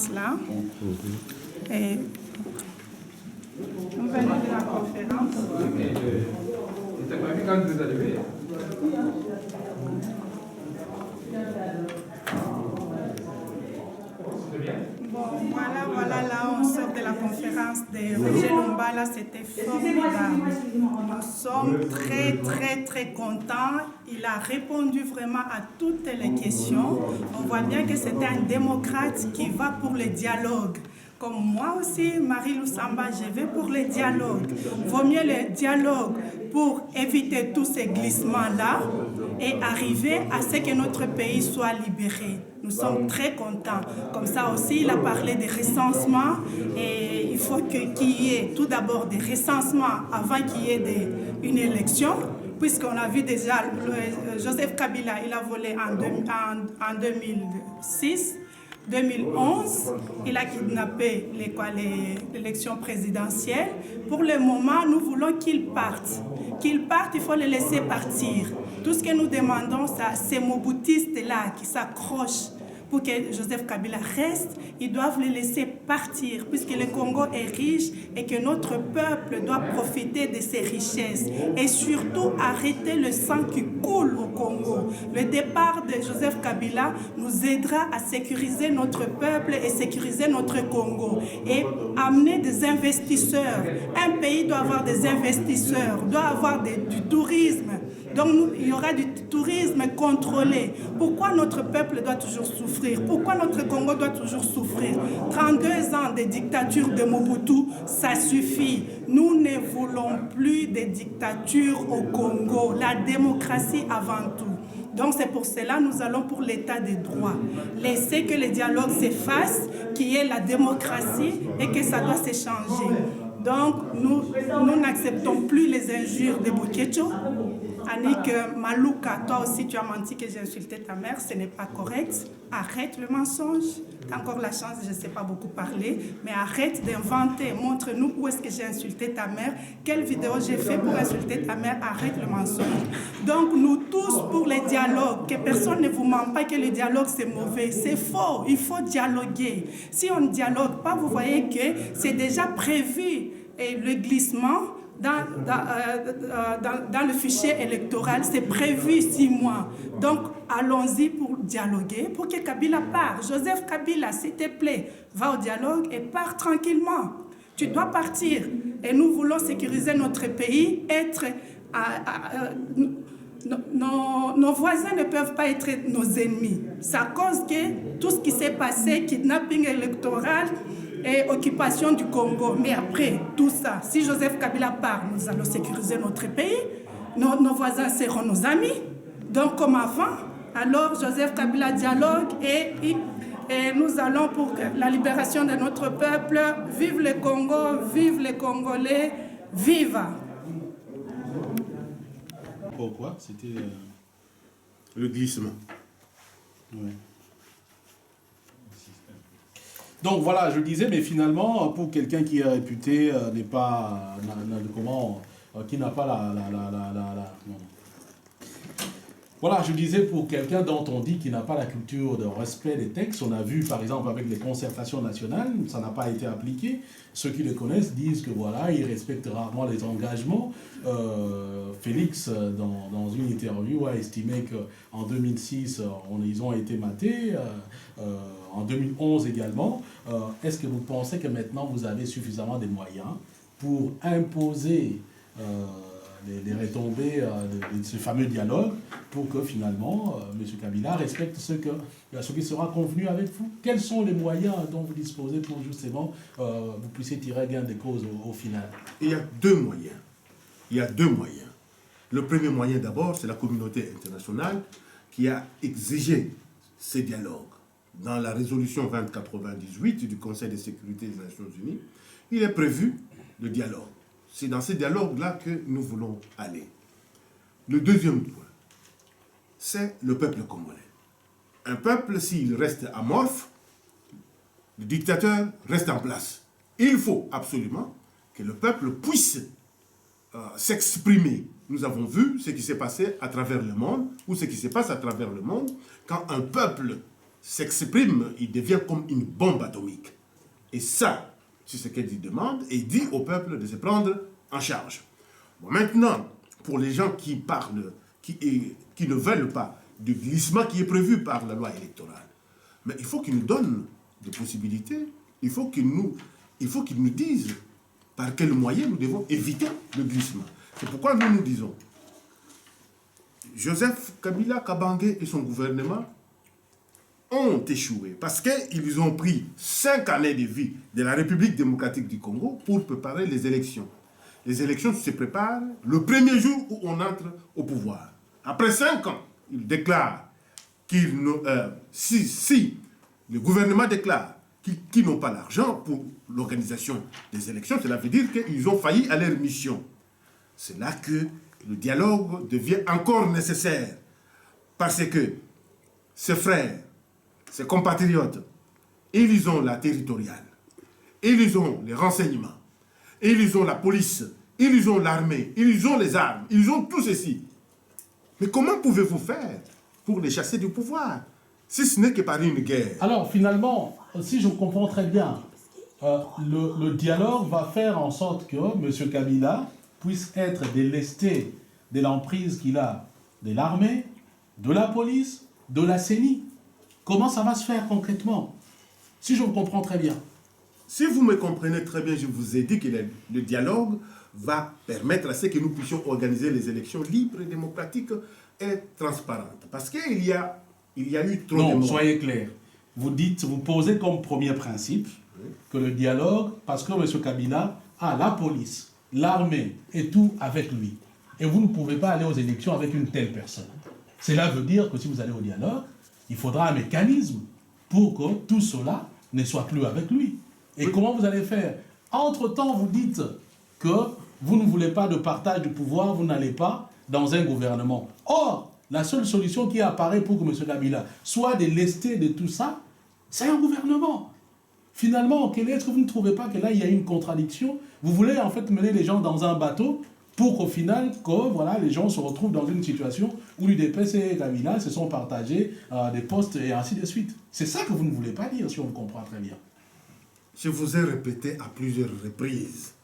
conférence-là. Et nous venons de la conférence. Quand vous arrivez. Bon, voilà, là on sort de la conférence de Roger Lumbala, c'était formidable. Nous sommes très contents. Il a répondu vraiment à toutes les questions. On voit bien que c'était un démocrate qui va pour le dialogue. Comme moi aussi, Marie Lusamba, je vais pour le dialogue. Vaut mieux le dialogue pour éviter tous ces glissements-là et arriver à ce que notre pays soit libéré. Nous sommes très contents. Comme ça aussi, il a parlé des recensements et il faut qu'il y ait tout d'abord des recensements avant qu'il y ait une élection. Puisqu'on a vu déjà Joseph Kabila, il a volé en 2006. 2011, il a kidnappé l'élection présidentielle. Pour le moment, nous voulons qu'il parte. Qu'il parte, il faut le laisser partir. Tout ce que nous demandons, c'est Mobutistes-là qui s'accrochent pour que Joseph Kabila reste. Ils doivent le laisser partir puisque le Congo est riche et que notre peuple doit profiter de ses richesses. Et surtout, arrêter le sang qui coule au Congo. Le départ de Joseph Kabila nous aidera à sécuriser notre peuple et sécuriser notre Congo. Et amener des investisseurs. Un pays doit avoir des investisseurs, doit avoir du tourisme. Donc il y aura du tourisme contrôlé. Pourquoi notre peuple doit toujours souffrir? Pourquoi notre Congo doit toujours souffrir? 32 ans de dictature de Mobutu, ça suffit. Nous ne voulons plus de dictature au Congo. La démocratie avant tout. Donc c'est pour cela que nous allons pour l'état des droits. Laisser que le dialogue s'efface, qu'il y ait la démocratie et que ça doit se changer. Donc nous n'acceptons plus les injures de Bokecho. Annick Malouka, toi aussi tu as menti que j'ai insulté ta mère, ce n'est pas correct. Arrête le mensonge. Tu as encore la chance, je ne sais pas beaucoup parler, mais arrête d'inventer. Montre-nous où est-ce que j'ai insulté ta mère, quelle vidéo j'ai fait pour insulter ta mère. Arrête le mensonge. Donc nous tous pour les dialogues, que personne ne vous ment pas que le dialogue c'est mauvais. C'est faux, il faut dialoguer. Si on ne dialogue pas, vous voyez que c'est déjà prévu et le glissement. Dans le fichier électoral, c'est prévu 6 mois. Donc, allons-y pour dialoguer, pour que Kabila parte. Joseph Kabila, s'il te plaît, va au dialogue et pars tranquillement. Tu dois partir. Et nous voulons sécuriser notre pays, nos voisins ne peuvent pas être nos ennemis. C'est à cause que tout ce qui s'est passé, kidnapping électoral, et occupation du Congo. Mais après tout ça, si Joseph Kabila part, nous allons sécuriser notre pays, nos voisins seront nos amis. Donc comme avant, alors Joseph Kabila dialogue et nous allons pour la libération de notre peuple. Vive le Congo, vive les Congolais, vive! Pourquoi? C'était le glissement. Oui. Donc voilà, je disais, mais finalement, pour quelqu'un qui est réputé, qui n'a pas non. Voilà, je disais, pour quelqu'un dont on dit qu'il n'a pas la culture de respect des textes, on a vu par exemple avec les concertations nationales, ça n'a pas été appliqué. Ceux qui le connaissent disent que voilà, il respecte rarement les engagements. Félix, dans une interview, a estimé qu'en 2006, ils ont été matés, en 2011 également. Est-ce que vous pensez que maintenant vous avez suffisamment de moyens pour imposer les retombées de ce fameux dialogue pour que finalement M. Kabila respecte ce qui sera convenu avec vous? Quels sont les moyens dont vous disposez pour justement vous puissiez tirer gain de cause au final? Il y a deux moyens. Il y a deux moyens. Le premier moyen d'abord, c'est la communauté internationale qui a exigé ces dialogues. Dans la résolution 2098 du Conseil de sécurité des Nations Unies, il est prévu le dialogue. C'est dans ce dialogue-là que nous voulons aller. Le deuxième point, c'est le peuple congolais. Un peuple, s'il reste amorphe, le dictateur reste en place. Il faut absolument que le peuple puisse s'exprimer. Nous avons vu ce qui s'est passé à travers le monde, ou ce qui se passe à travers le monde. Quand un peuple s'exprime, il devient comme une bombe atomique. Et ça, c'est ce qu'elle demande et dit au peuple de se prendre en charge. Bon, maintenant, pour les gens qui parlent, qui ne veulent pas du glissement qui est prévu par la loi électorale, mais il faut qu'ils nous donnent des possibilités, il faut qu'ils nous disent par quels moyens nous devons éviter le glissement. C'est pourquoi nous disons, Joseph Kabila Kabange et son gouvernement ont échoué parce qu'ils ont pris 5 années de vie de la République démocratique du Congo pour préparer les élections. Les élections se préparent le premier jour où on entre au pouvoir. Après 5 ans, ils déclarent qu'ils si le gouvernement déclare qu'ils n'ont pas l'argent pour l'organisation des élections, cela veut dire qu'ils ont failli à leur mission. C'est là que le dialogue devient encore nécessaire. Parce que ses frères, ses compatriotes, ils ont la territoriale, ils ont les renseignements, ils ont la police, ils ont l'armée, ils ont les armes, ils ont tout ceci. Mais comment pouvez-vous faire pour les chasser du pouvoir, si ce n'est que par une guerre? Alors finalement, si je comprends très bien, le dialogue va faire en sorte que M. Kabila puisse être délesté de l'emprise qu'il a de l'armée, de la police, de la CENI. Comment ça va se faire concrètement? Si je vous comprends très bien. Si vous me comprenez très bien, je vous ai dit que le dialogue va permettre à ce que nous puissions organiser les élections libres, démocratiques et transparentes. Parce qu'il y a eu trop de morts. Non, soyez clair. Vous posez comme premier principe que le dialogue, parce que M. Kabila a la police, l'armée et tout avec lui. Et vous ne pouvez pas aller aux élections avec une telle personne. Cela veut dire que si vous allez au dialogue, il faudra un mécanisme pour que tout cela ne soit plus avec lui. Et comment vous allez faire? Entre-temps, vous dites que vous ne voulez pas de partage du pouvoir, vous n'allez pas dans un gouvernement. Or, la seule solution qui apparaît pour que M. Kabila soit délesté de tout ça, c'est un gouvernement. Finalement, est-ce que vous ne trouvez pas que là, il y a une contradiction? Vous voulez en fait mener les gens dans un bateau pour qu'au final, voilà, les gens se retrouvent dans une situation où l'UDPS et Kabila se sont partagés des postes et ainsi de suite. C'est ça que vous ne voulez pas dire, si on me comprend très bien. Je vous ai répété à plusieurs reprises,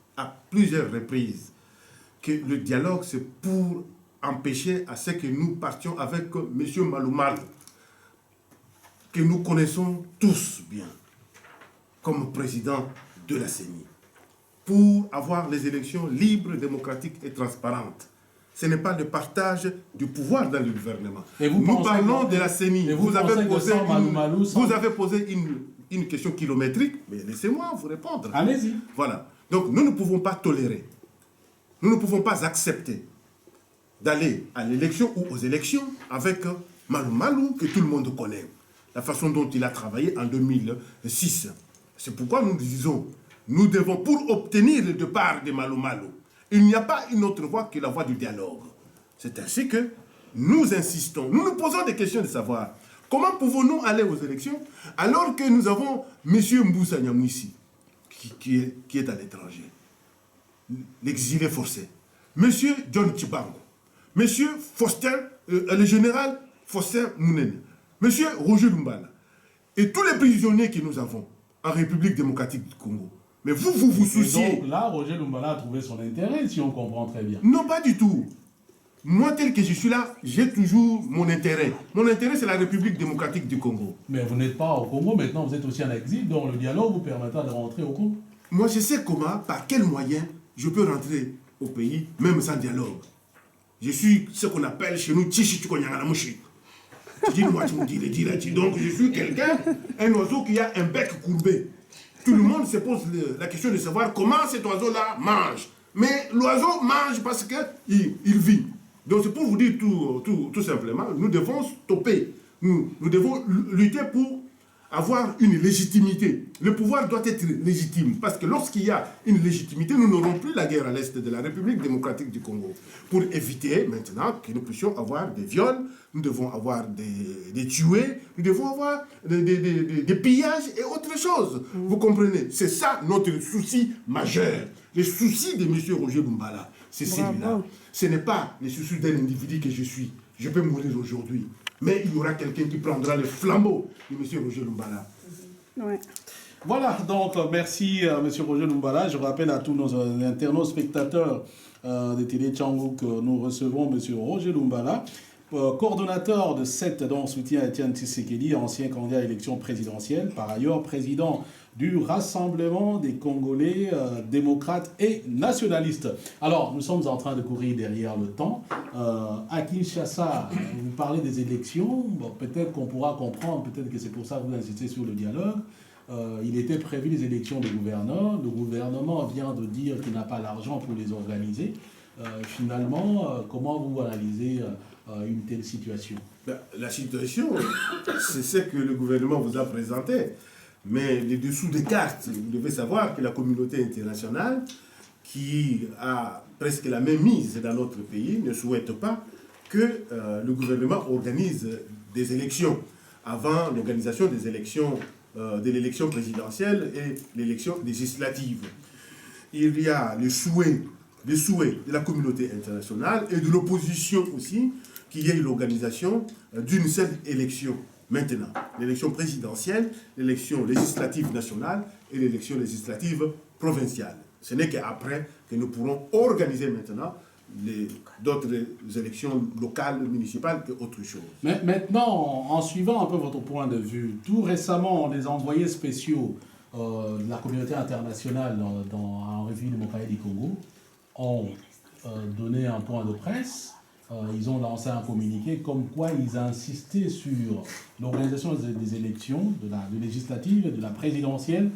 que le dialogue, c'est pour empêcher à ce que nous partions avec M. Maloumal, que nous connaissons tous bien, comme président de la CENI, pour avoir les élections libres, démocratiques et transparentes. Ce n'est pas le partage du pouvoir dans le gouvernement. Nous parlons de la CENI. Vous avez posé une question kilométrique, mais laissez-moi vous répondre. Allez-y. Voilà. Donc nous ne pouvons pas tolérer, nous ne pouvons pas accepter d'aller à l'élection ou aux élections avec Malou Malou, que tout le monde connaît, la façon dont il a travaillé en 2006. C'est pourquoi nous disons, nous devons, pour obtenir le départ de Malou Malou, il n'y a pas une autre voie que la voie du dialogue. C'est ainsi que nous insistons, nous nous posons des questions de savoir comment pouvons-nous aller aux élections alors que nous avons M. Mboussa Nyamouissi qui est à l'étranger, l'exilé forcé, M. John Chibango, M. Foster, le général Foster Mounene, M. Roger Lumbala, et tous les prisonniers que nous avons en République démocratique du Congo. Mais vous souciez... Donc là, Roger Lumbala a trouvé son intérêt, si on comprend très bien. Non, pas du tout. Moi, tel que je suis là, j'ai toujours mon intérêt. Mon intérêt, c'est la République démocratique du Congo. Mais vous n'êtes pas au Congo, maintenant vous êtes aussi en exil, donc le dialogue vous permettra de rentrer au Congo. Moi, je sais comment, par quels moyens, je peux rentrer au pays, même sans dialogue. Je suis ce qu'on appelle chez nous Tchichitukonyangalamushi. Donc, je suis quelqu'un, un oiseau qui a un bec courbé. Tout le monde se pose la question de savoir comment cet oiseau-là mange. Mais l'oiseau mange parce qu'il vit. Donc c'est pour vous dire tout simplement, nous devons stopper. Nous devons lutter pour avoir une légitimité. Le pouvoir doit être légitime. Parce que lorsqu'il y a une légitimité, nous n'aurons plus la guerre à l'est de la République démocratique du Congo. Pour éviter maintenant que nous puissions avoir des viols, nous devons avoir des tués, nous devons avoir des pillages et autre chose. Vous comprenez? C'est ça notre souci majeur. Le souci de M. Roger Lumbala, c'est celui-là. Ce n'est pas le souci d'un individu que je suis. Je peux mourir aujourd'hui. Mais il y aura quelqu'un qui prendra le flambeau de M. Roger Lumbala. Ouais. Voilà, donc merci M. Roger Lumbala. Je rappelle à tous nos internautes spectateurs de Télé Tchangou que nous recevons M. Roger Lumbala, coordonnateur de cette dont soutient Étienne Tshisekedi, ancien candidat à l'élection présidentielle, par ailleurs président du Rassemblement des Congolais démocrates et nationalistes. Alors, nous sommes en train de courir derrière le temps. À Kinshasa, vous parlez des élections. Bon, peut-être qu'on pourra comprendre, peut-être que c'est pour ça que vous insistez sur le dialogue. Il était prévu les élections de gouverneurs. Le gouvernement vient de dire qu'il n'a pas l'argent pour les organiser. Finalement, comment vous analysez une telle situation? La situation, c'est ce que le gouvernement vous a présenté. Mais les dessous des cartes, vous devez savoir que la communauté internationale, qui a presque la même mise dans notre pays, ne souhaite pas que le gouvernement organise des élections avant l'organisation des élections, de l'élection présidentielle et l'élection législative. Il y a les souhaits de la communauté internationale et de l'opposition aussi, qu'il y ait l'organisation d'une seule élection. Maintenant, l'élection présidentielle, l'élection législative nationale et l'élection législative provinciale. Ce n'est qu'après que nous pourrons organiser maintenant d'autres élections locales, municipales et autre chose. Mais maintenant, en suivant un peu votre point de vue, tout récemment, les envoyés spéciaux de la communauté internationale en République démocratique du Congo ont donné un point de presse. Ils ont lancé un communiqué comme quoi ils insistaient sur l'organisation des élections, de la législative et de la présidentielle,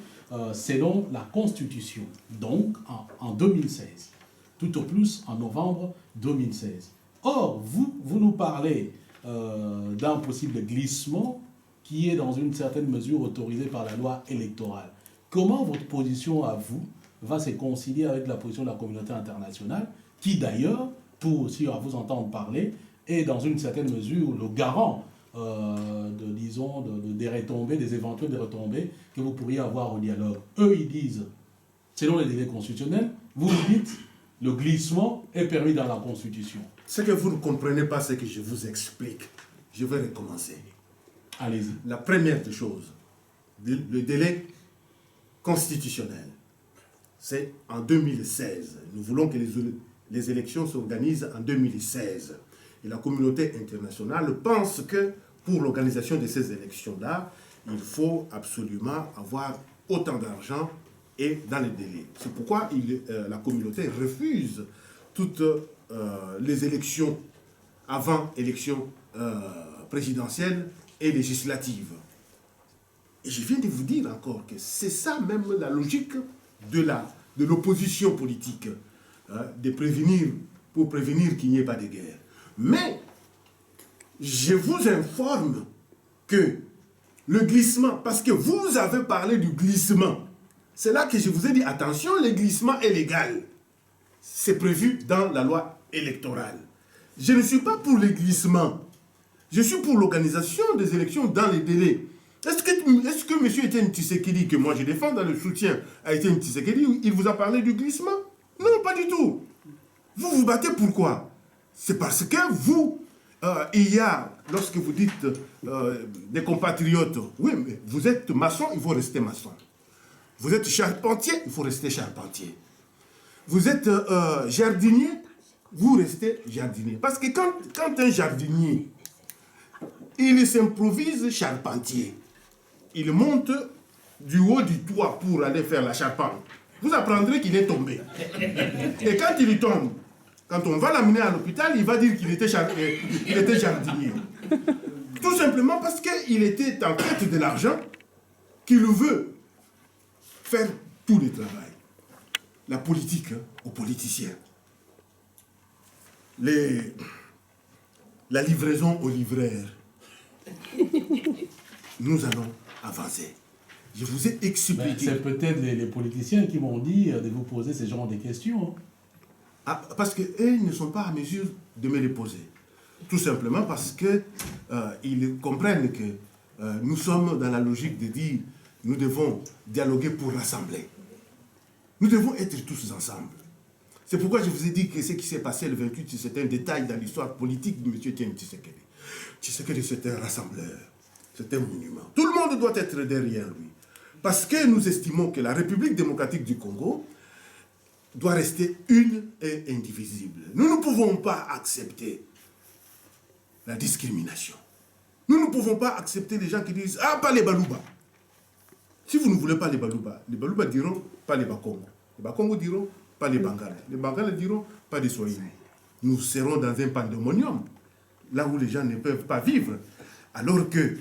selon la Constitution, donc en 2016, tout au plus en novembre 2016. Or, vous nous parlez d'un possible glissement qui est dans une certaine mesure autorisé par la loi électorale. Comment votre position à vous va se concilier avec la position de la communauté internationale, qui d'ailleurs, pour aussi à vous entendre parler, est dans une certaine mesure le garant des retombées, des éventuelles retombées que vous pourriez avoir au dialogue. Eux, ils disent, selon les délais constitutionnels, vous dites, le glissement est permis dans la Constitution. Ce que vous ne comprenez pas, c'est que je vous explique. Je vais recommencer. Allez-y. La première des choses, le délai constitutionnel, c'est en 2016. Nous voulons que les élections s'organisent en 2016. Et la communauté internationale pense que pour l'organisation de ces élections-là, il faut absolument avoir autant d'argent et dans les délais. C'est pourquoi la communauté refuse toutes les élections avant élections présidentielles et législatives. Et je viens de vous dire encore que c'est ça même la logique de l'opposition politique, pour prévenir qu'il n'y ait pas de guerre. Mais je vous informe que le glissement, parce que vous avez parlé du glissement, c'est là que je vous ai dit, attention, le glissement est légal. C'est prévu dans la loi électorale. Je ne suis pas pour le glissement. Je suis pour l'organisation des élections dans les délais. Est-ce que M. Étienne Tshisekedi, que moi je défends dans le soutien à Étienne Tshisekedi, il vous a parlé du glissement? Non, pas du tout. Vous vous battez pourquoi? C'est parce que vous, il y a, lorsque vous dites des compatriotes, oui, mais vous êtes maçon, il faut rester maçon. Vous êtes charpentier, il faut rester charpentier. Vous êtes jardinier, vous restez jardinier. Parce que quand un jardinier, il s'improvise charpentier, il monte du haut du toit pour aller faire la charpente, vous apprendrez qu'il est tombé. Et quand il tombe, quand on va l'amener à l'hôpital, il va dire qu'il était jardinier. Tout simplement parce qu'il était en quête de l'argent, qu'il veut faire tout le travail. La politique aux politiciens. La livraison aux livreurs. Nous allons avancer. Je vous ai expliqué. C'est peut-être les politiciens qui m'ont dit de vous poser ce genre de questions. Ah, parce qu'eux ne sont pas à mesure de me les poser. Tout simplement parce qu'ils comprennent que nous sommes dans la logique de dire nous devons dialoguer pour rassembler. Nous devons être tous ensemble. C'est pourquoi je vous ai dit que ce qui s'est passé le 28, c'est un détail dans l'histoire politique de M. Étienne Tshisekedi. Tshisekedi, c'est un rassembleur. C'est un monument. Tout le monde doit être derrière lui. Parce que nous estimons que la République démocratique du Congo doit rester une et indivisible. Nous ne pouvons pas accepter la discrimination. Nous ne pouvons pas accepter les gens qui disent « Ah, pas les Balouba ». Si vous ne voulez pas les Balouba diront « pas les Bakongo ». Les Bakongo diront « pas les Bangala ». Les Bangala diront « pas les Swahili ». Nous serons dans un pandémonium, là où les gens ne peuvent pas vivre. Alors que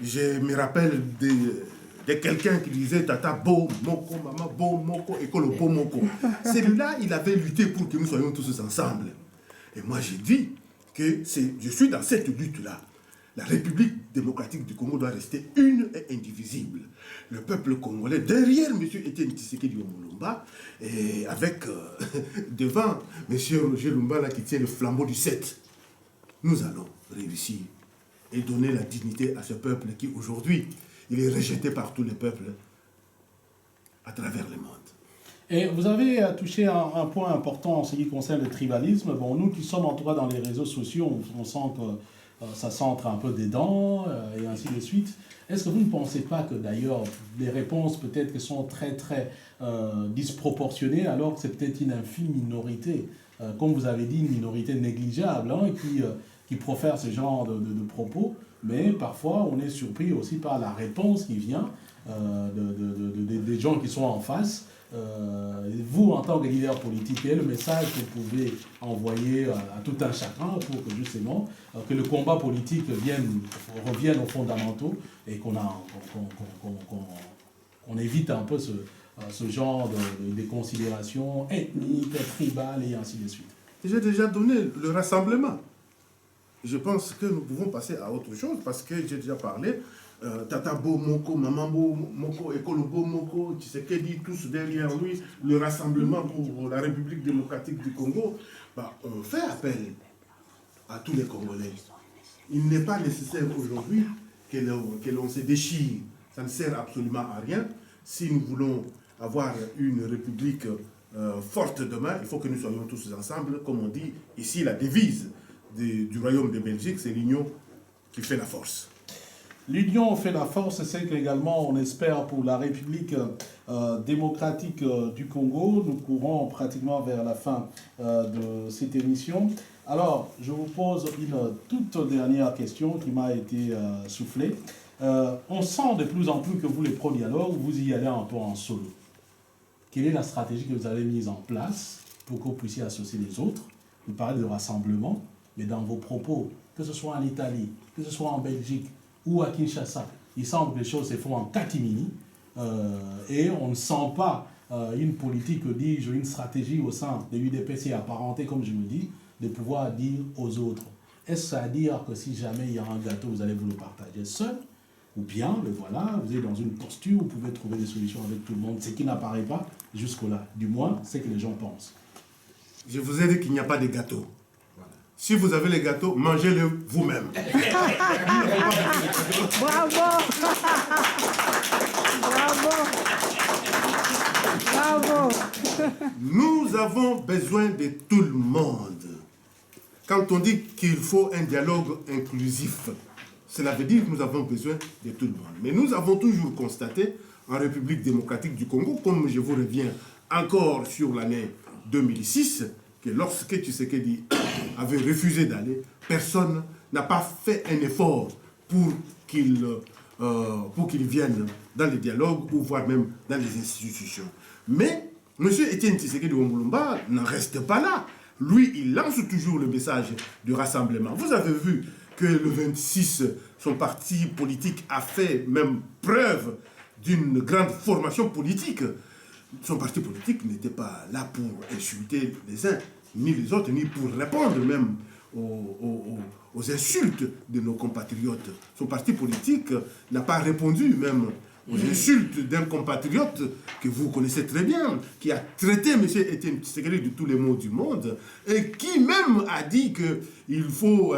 je me rappelle de quelqu'un qui disait « Tata Bo Moko, Maman Bo Moko, Ekolo Bo Moko ». Celui-là, il avait lutté pour que nous soyons tous ensemble. Et moi, j'ai dit que je suis dans cette lutte-là. La République démocratique du Congo doit rester une et indivisible. Le peuple congolais, derrière M. Etienne Tshisekedi Lumumba, et avec devant M. Roger Lumumba là, qui tient le flambeau du 7, nous allons réussir et donner la dignité à ce peuple qui aujourd'hui, il est rejeté par tous les peuples à travers le monde. Et vous avez touché un point important en ce qui concerne le tribalisme. Bon, nous qui sommes en tout cas dans les réseaux sociaux, on sent que ça centre un peu des dents et ainsi de suite. Est-ce que vous ne pensez pas que d'ailleurs les réponses peut-être sont très disproportionnées alors que c'est peut-être une infime minorité, comme vous avez dit, une minorité négligeable hein, qui profère ce genre de propos, mais parfois on est surpris aussi par la réponse qui vient des gens qui sont en face. Vous, en tant que leader politique, quel est le message que vous pouvez envoyer à tout un chacun pour que justement que le combat politique revienne aux fondamentaux et qu'on évite un peu ce genre de considérations ethniques, tribales et ainsi de suite? J'ai déjà donné le rassemblement. Je pense que nous pouvons passer à autre chose parce que j'ai déjà parlé. Tata Bo Moko, Maman Bo Moko, Ekolo Bo Moko, Tshisekedi, tous derrière lui, le rassemblement pour la République démocratique du Congo, on fait appel à tous les Congolais. Il n'est pas nécessaire aujourd'hui que l'on se déchire. Ça ne sert absolument à rien. Si nous voulons avoir une République forte demain, il faut que nous soyons tous ensemble. Comme on dit ici, la devise du Royaume de Belgique, c'est l'union qui fait la force. L'union fait la force, c'est qu'également on espère pour la République démocratique du Congo. Nous courons pratiquement vers la fin de cette émission. Alors, je vous pose une toute dernière question qui m'a été soufflée. On sent de plus en plus que vous, les pro-dialogues, vous y allez un peu en solo. Quelle est la stratégie que vous avez mise en place pour que vous puissiez associer les autres? Vous parlez de rassemblement, mais dans vos propos, que ce soit en Italie, que ce soit en Belgique, ou à Kinshasa, il semble que les choses se font en catimini et on ne sent pas une politique, dis-je, une stratégie au sein de l'UDPC apparentée, comme je me dis, de pouvoir dire aux autres. Est-ce à dire que si jamais il y a un gâteau, vous allez vous le partager seul? Ou bien, voilà, vous êtes dans une posture, vous pouvez trouver des solutions avec tout le monde, ce qui n'apparaît pas jusque-là. Du moins, c'est ce que les gens pensent. Je vous ai dit qu'il n'y a pas de gâteau. Si vous avez les gâteaux, mangez-le vous-même. Bravo! Bravo! Bravo! Nous avons besoin de tout le monde. Quand on dit qu'il faut un dialogue inclusif, cela veut dire que nous avons besoin de tout le monde. Mais nous avons toujours constaté en République démocratique du Congo, comme je vous reviens encore sur l'année 2006, que lorsque Tshisekedi avait refusé d'aller, personne n'a pas fait un effort pour qu'il vienne dans les dialogues ou voire même dans les institutions. Mais M. Etienne Tshisekedi Lumumba n'en reste pas là. Lui, il lance toujours le message du rassemblement. Vous avez vu que le 26, son parti politique a fait même preuve d'une grande formation politique. Son parti politique n'était pas là pour insulter les uns ni les autres, ni pour répondre même aux insultes de nos compatriotes. Son parti politique n'a pas répondu même aux insultes d'un compatriote que vous connaissez très bien, qui a traité M. Etienne Tshisekedi de tous les maux du monde, et qui même a dit qu'il faut,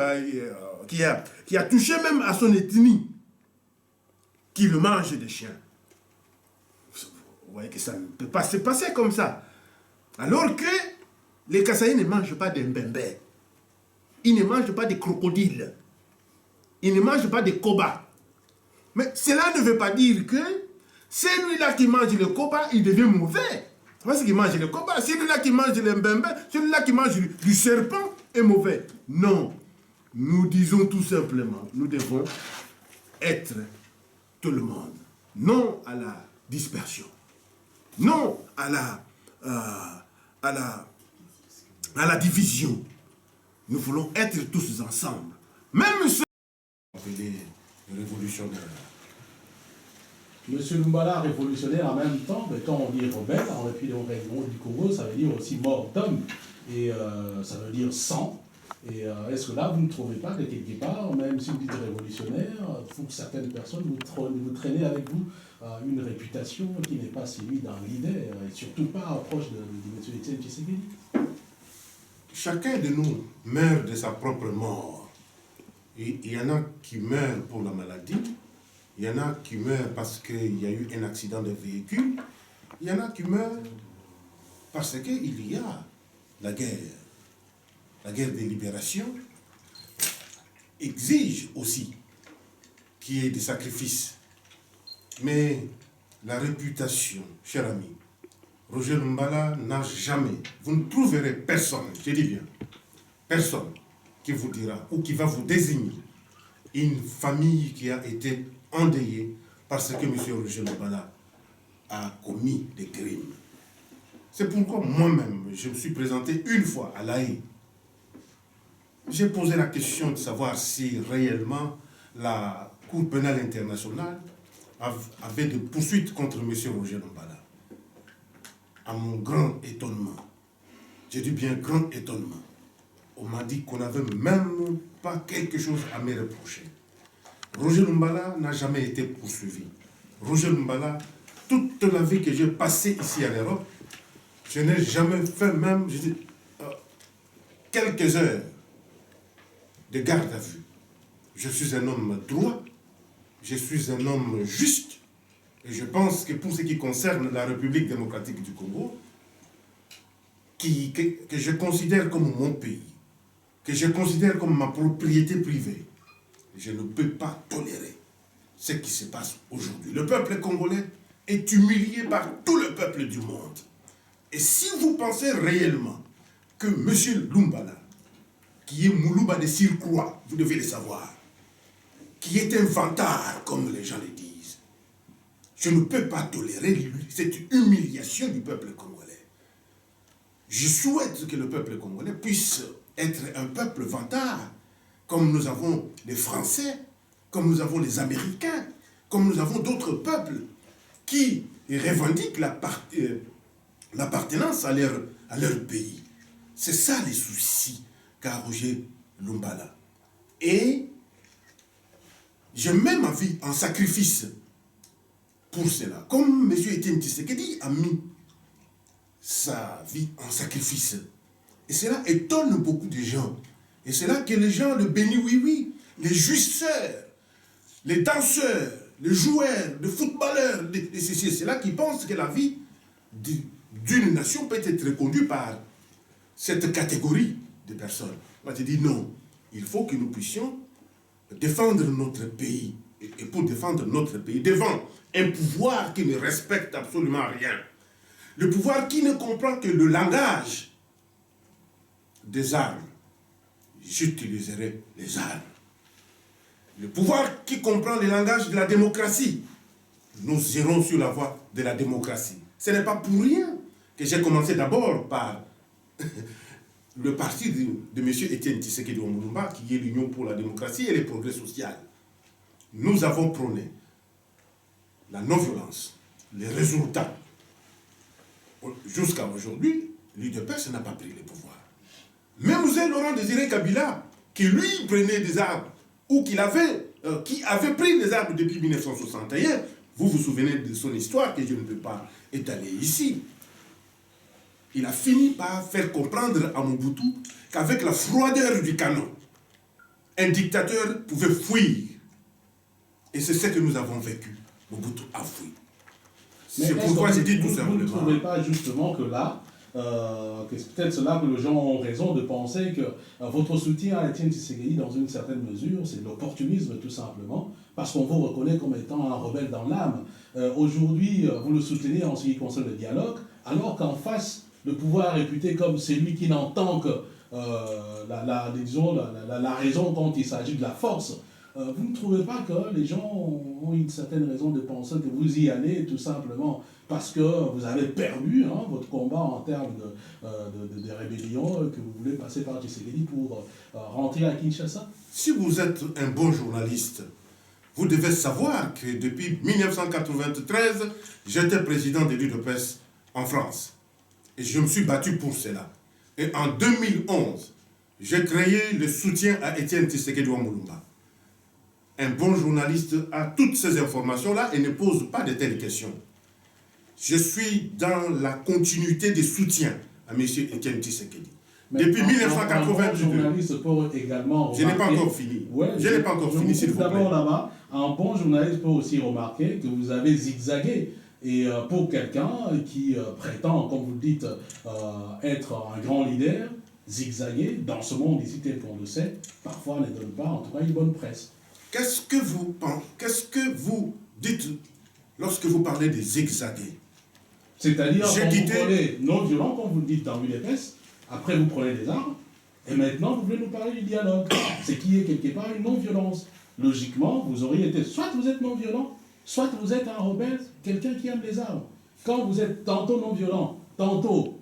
qui a touché même à son ethnie, qui le mange des chiens. Vous voyez que ça ne peut pas se passer comme ça. Alors que les Kassaïs ne mangent pas des mbembe. Ils ne mangent pas des crocodiles. Ils ne mangent pas des kobas. Mais cela ne veut pas dire que Celui-là qui mange le koba, il devient mauvais. Parce qu'il mange le koba. Celui-là qui mange le mbembe, celui-là qui mange du serpent est mauvais. Non. Nous disons tout simplement, nous devons être tout le monde. Non à la dispersion. Non à la division. Nous voulons être tous ensemble. Même ceux appelés révolutionnaires. Monsieur Lumbala, révolutionnaire en même temps, mais quand on dit rebelle, en repris le règlement du Congo, ça veut dire aussi mort d'homme, et ça veut dire sang. Et est-ce que là, vous ne trouvez pas que quelque part, même si vous dites révolutionnaire, pour certaines personnes, vous traînez avec vous une réputation qui n'est pas celui d'un leader, et surtout pas proche de M. Etienne Tshisekedi? Chacun de nous meurt de sa propre mort. Et il y en a qui meurent pour la maladie, il y en a qui meurent parce qu'il y a eu un accident de véhicule, il y en a qui meurent parce qu'il y a la guerre. La guerre de libération exige aussi qu'il y ait des sacrifices. Mais la réputation, cher ami, Roger Lumbala n'a jamais, vous ne trouverez personne, je dis bien, personne qui vous dira ou qui va vous désigner une famille qui a été endeuillée parce que M. Roger Lumbala a commis des crimes. C'est pourquoi moi-même, je me suis présenté une fois à l'AE. J'ai posé la question de savoir si réellement la Cour pénale internationale avait des poursuites contre M. Roger Lumbala. À mon grand étonnement, j'ai dit bien grand étonnement, on m'a dit qu'on n'avait même pas quelque chose à me reprocher. Roger Lumbala n'a jamais été poursuivi. Roger Lumbala, toute la vie que j'ai passée ici en Europe, je n'ai jamais fait même quelques heures de garde à vue. Je suis un homme droit, je suis un homme juste, et je pense que pour ce qui concerne la République démocratique du Congo, que je considère comme mon pays, que je considère comme ma propriété privée, je ne peux pas tolérer ce qui se passe aujourd'hui. Le peuple congolais est humilié par tout le peuple du monde. Et si vous pensez réellement que M. Lumbala, qui est Moulouba de Sirkroix, vous devez le savoir, qui est un vantard, comme les gens le disent, je ne peux pas tolérer cette humiliation du peuple congolais. Je souhaite que le peuple congolais puisse être un peuple vantard, comme nous avons les Français, comme nous avons les Américains, comme nous avons d'autres peuples qui revendiquent l'appartenance à leur pays. C'est ça les soucis qu'a Roger Lumbala. Et je mets ma vie en sacrifice pour cela. Comme M. Etienne Tshisekedi a mis sa vie en sacrifice. Et cela étonne beaucoup de gens. Et c'est là que les gens le bénissent, oui, les jouisseurs, les danseurs, les joueurs, les footballeurs, c'est là qu'ils pensent que la vie d'une nation peut être conduite par cette catégorie de personnes. Moi, je dis non. Il faut que nous puissions défendre notre pays. Et pour défendre notre pays, devant un pouvoir qui ne respecte absolument rien. Le pouvoir qui ne comprend que le langage des armes. J'utiliserai les armes. Le pouvoir qui comprend le langage de la démocratie. Nous irons sur la voie de la démocratie. Ce n'est pas pour rien que j'ai commencé d'abord par le parti de M. Etienne Tshisekedi Omulumba, qui est l'Union pour la démocratie et le progrès social. Nous avons prôné la non-violence, les résultats. Jusqu'à aujourd'hui, l'UDPS n'a pas pris le pouvoir. Même M. Laurent Désiré Kabila, qui lui prenait des armes, ou qui avait pris des armes depuis 1961, vous vous souvenez de son histoire que je ne peux pas étaler ici. Il a fini par faire comprendre à Mobutu qu'avec la froideur du canon, un dictateur pouvait fuir. Et c'est ce que nous avons vécu. Mobutu a fui. C'est pourquoi j'ai dit tout simplement. Vous ne trouvez pas justement que là, peut-être cela que les gens ont raison de penser que votre soutien à Étienne Tshisekedi, dans une certaine mesure, c'est de l'opportunisme tout simplement, parce qu'on vous reconnaît comme étant un rebelle dans l'âme. Aujourd'hui, vous le soutenez en ce qui concerne le dialogue, alors qu'en face, le pouvoir est réputé comme celui qui n'entend que la raison quand il s'agit de la force. Vous ne trouvez pas que les gens ont une certaine raison de penser que vous y allez tout simplement parce que vous avez perdu votre combat en termes de rébellion, que vous voulez passer par Tshisekedi pour rentrer à Kinshasa? Si vous êtes un bon journaliste, vous devez savoir que depuis 1993, j'étais président de l'UDPS en France. Et je me suis battu pour cela. Et en 2011, j'ai créé le soutien à Étienne Tshisekedi Wamulumba. Un bon journaliste a toutes ces informations-là et ne pose pas de telles questions. Je suis dans la continuité des soutiens à M. Étienne Tshisekedi. Depuis 1982, également je n'ai pas encore fini. Ouais, je n'ai pas encore fini, s'il vous plaît. D'abord là-bas, un bon journaliste peut aussi remarquer que vous avez zigzagué. Et pour quelqu'un qui prétend, comme vous le dites, être un grand leader, zigzaguer dans ce monde ici tel qu'on le sait, parfois ne donne pas en tout cas une bonne presse. Qu'est-ce que vous dites lorsque vous parlez de zigzaguer? C'est-à-dire quand vous prenez non-violent, comme vous le dites dans l'UDPS, après vous prenez des armes, et maintenant vous voulez nous parler du dialogue, ce qui est quelque part une non-violence. Logiquement, vous auriez été, soit vous êtes non-violent, soit vous êtes un rebelle, quelqu'un qui aime les armes. Quand vous êtes tantôt non-violent, tantôt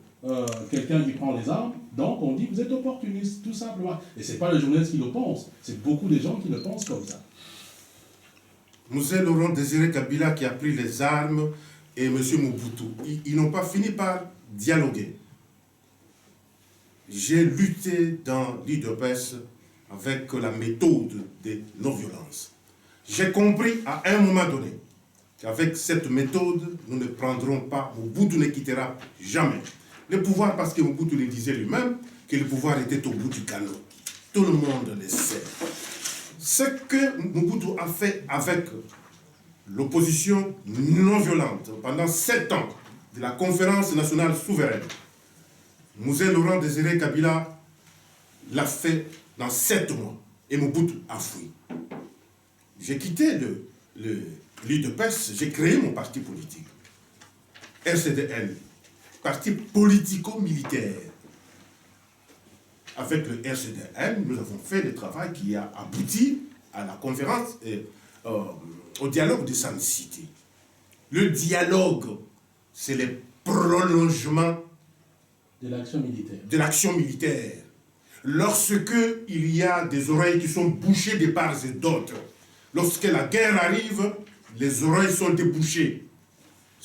quelqu'un qui prend les armes, donc on dit que vous êtes opportuniste, tout simplement. Et ce n'est pas le journaliste qui le pense, c'est beaucoup de gens qui le pensent comme ça. Mzee Laurent Désiré Kabila qui a pris les armes et M. Mobutu, ils n'ont pas fini par dialoguer. J'ai lutté dans l'UDPS avec la méthode de non-violence. J'ai compris à un moment donné qu'avec cette méthode, nous ne prendrons pas, Mobutu ne quittera jamais le pouvoir, parce que Mobutu le disait lui-même, que le pouvoir était au bout du canot. Tout le monde le sait. Ce que Mobutu a fait avec l'opposition non violente pendant 7 ans de la conférence nationale souveraine, Mzee Laurent Désiré Kabila l'a fait dans 7 mois et Mobutu a fui. J'ai quitté l'UDPS, j'ai créé mon parti politique, RCDL, parti politico-militaire. Avec le RCDL, nous avons fait le travail qui a abouti à la conférence et au dialogue de Sun City. Le dialogue, c'est le prolongement de l'action militaire. De l'action militaire. Lorsque il y a des oreilles qui sont bouchées de part et d'autre, lorsque la guerre arrive, les oreilles sont débouchées.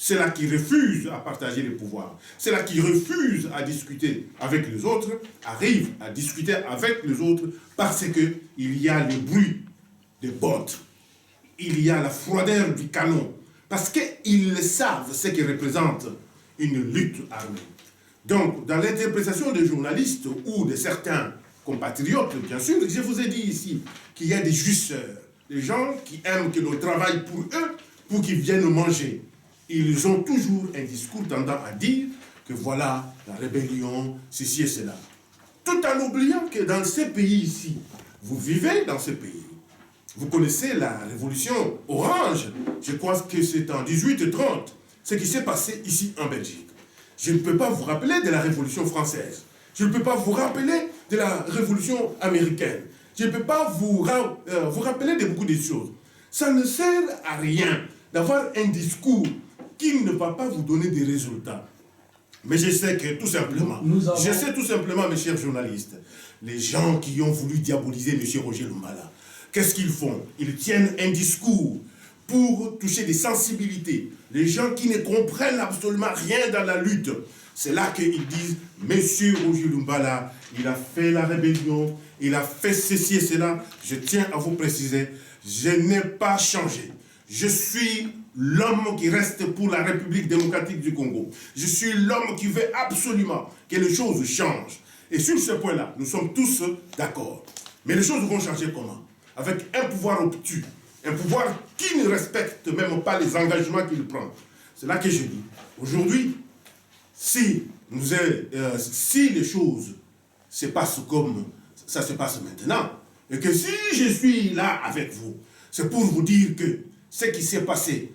C'est là qui refuse à partager le pouvoir. C'est là qui refuse à discuter avec les autres, arrive à discuter avec les autres parce qu'il y a le bruit des bottes. Il y a la froideur du canon. Parce qu'ils savent ce qui représente une lutte armée. Donc, dans l'interprétation des journalistes ou de certains compatriotes, bien sûr, je vous ai dit ici qu'il y a des jouisseurs, des gens qui aiment que l'on travaille pour eux, pour qu'ils viennent manger. Ils ont toujours un discours tendant à dire que voilà, la rébellion, ceci et cela. Tout en oubliant que dans ces pays ici, vous vivez dans ces pays. Vous connaissez la révolution orange, je crois que c'est en 1830, ce qui s'est passé ici en Belgique. Je ne peux pas vous rappeler de la révolution française. Je ne peux pas vous rappeler de la révolution américaine. Je ne peux pas vous rappeler de beaucoup de choses. Ça ne sert à rien d'avoir un discours qui ne va pas vous donner des résultats. Mais je sais que tout simplement, mes chers journalistes, les gens qui ont voulu diaboliser M. Roger Lumbala, qu'est-ce qu'ils font? Ils tiennent un discours pour toucher des sensibilités. Les gens qui ne comprennent absolument rien dans la lutte, c'est là qu'ils disent, M. Roger Lumbala, il a fait la rébellion, il a fait ceci et cela. Je tiens à vous préciser, je n'ai pas changé. Je suis l'homme qui reste pour la République démocratique du Congo. Je suis l'homme qui veut absolument que les choses changent. Et sur ce point-là, nous sommes tous d'accord. Mais les choses vont changer comment? Avec un pouvoir obtus, un pouvoir qui ne respecte même pas les engagements qu'il prend. C'est là que je dis, aujourd'hui, si si les choses se passent comme ça se passe maintenant, et que si je suis là avec vous, c'est pour vous dire que ce qui s'est passé,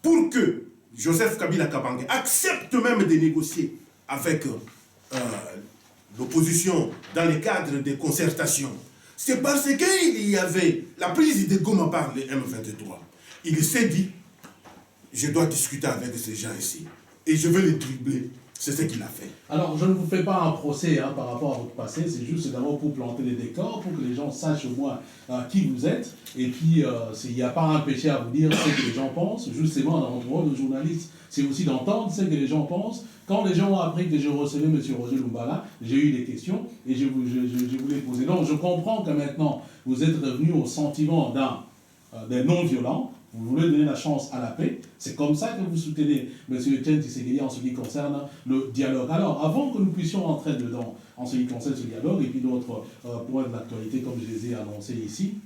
pour que Joseph Kabila Kabange accepte même de négocier avec l'opposition dans le cadre des concertations, c'est parce qu'il y avait la prise de Goma par les M23. Il s'est dit, je dois discuter avec ces gens ici, et je vais les dribbler. C'est ce qu'il a fait. Alors, je ne vous fais pas un procès par rapport à votre passé, c'est juste d'abord pour planter les décors, pour que les gens sachent au moins qui vous êtes. Et puis, il n'y a pas un péché à vous dire ce que les gens pensent. Justement, dans votre rôle de journaliste, c'est aussi d'entendre ce que les gens pensent. Quand les gens ont appris que je recevais M. Roger Lumbala, j'ai eu des questions et je vous les posais. Donc, je comprends que maintenant, vous êtes revenu au sentiment d'un non-violent. Vous voulez donner la chance à la paix. C'est comme ça que vous soutenez M. Etienne Tshisekedi en ce qui concerne le dialogue. Alors, avant que nous puissions entrer dedans, en ce qui concerne ce dialogue, et puis d'autres points de l'actualité, comme je les ai annoncés ici,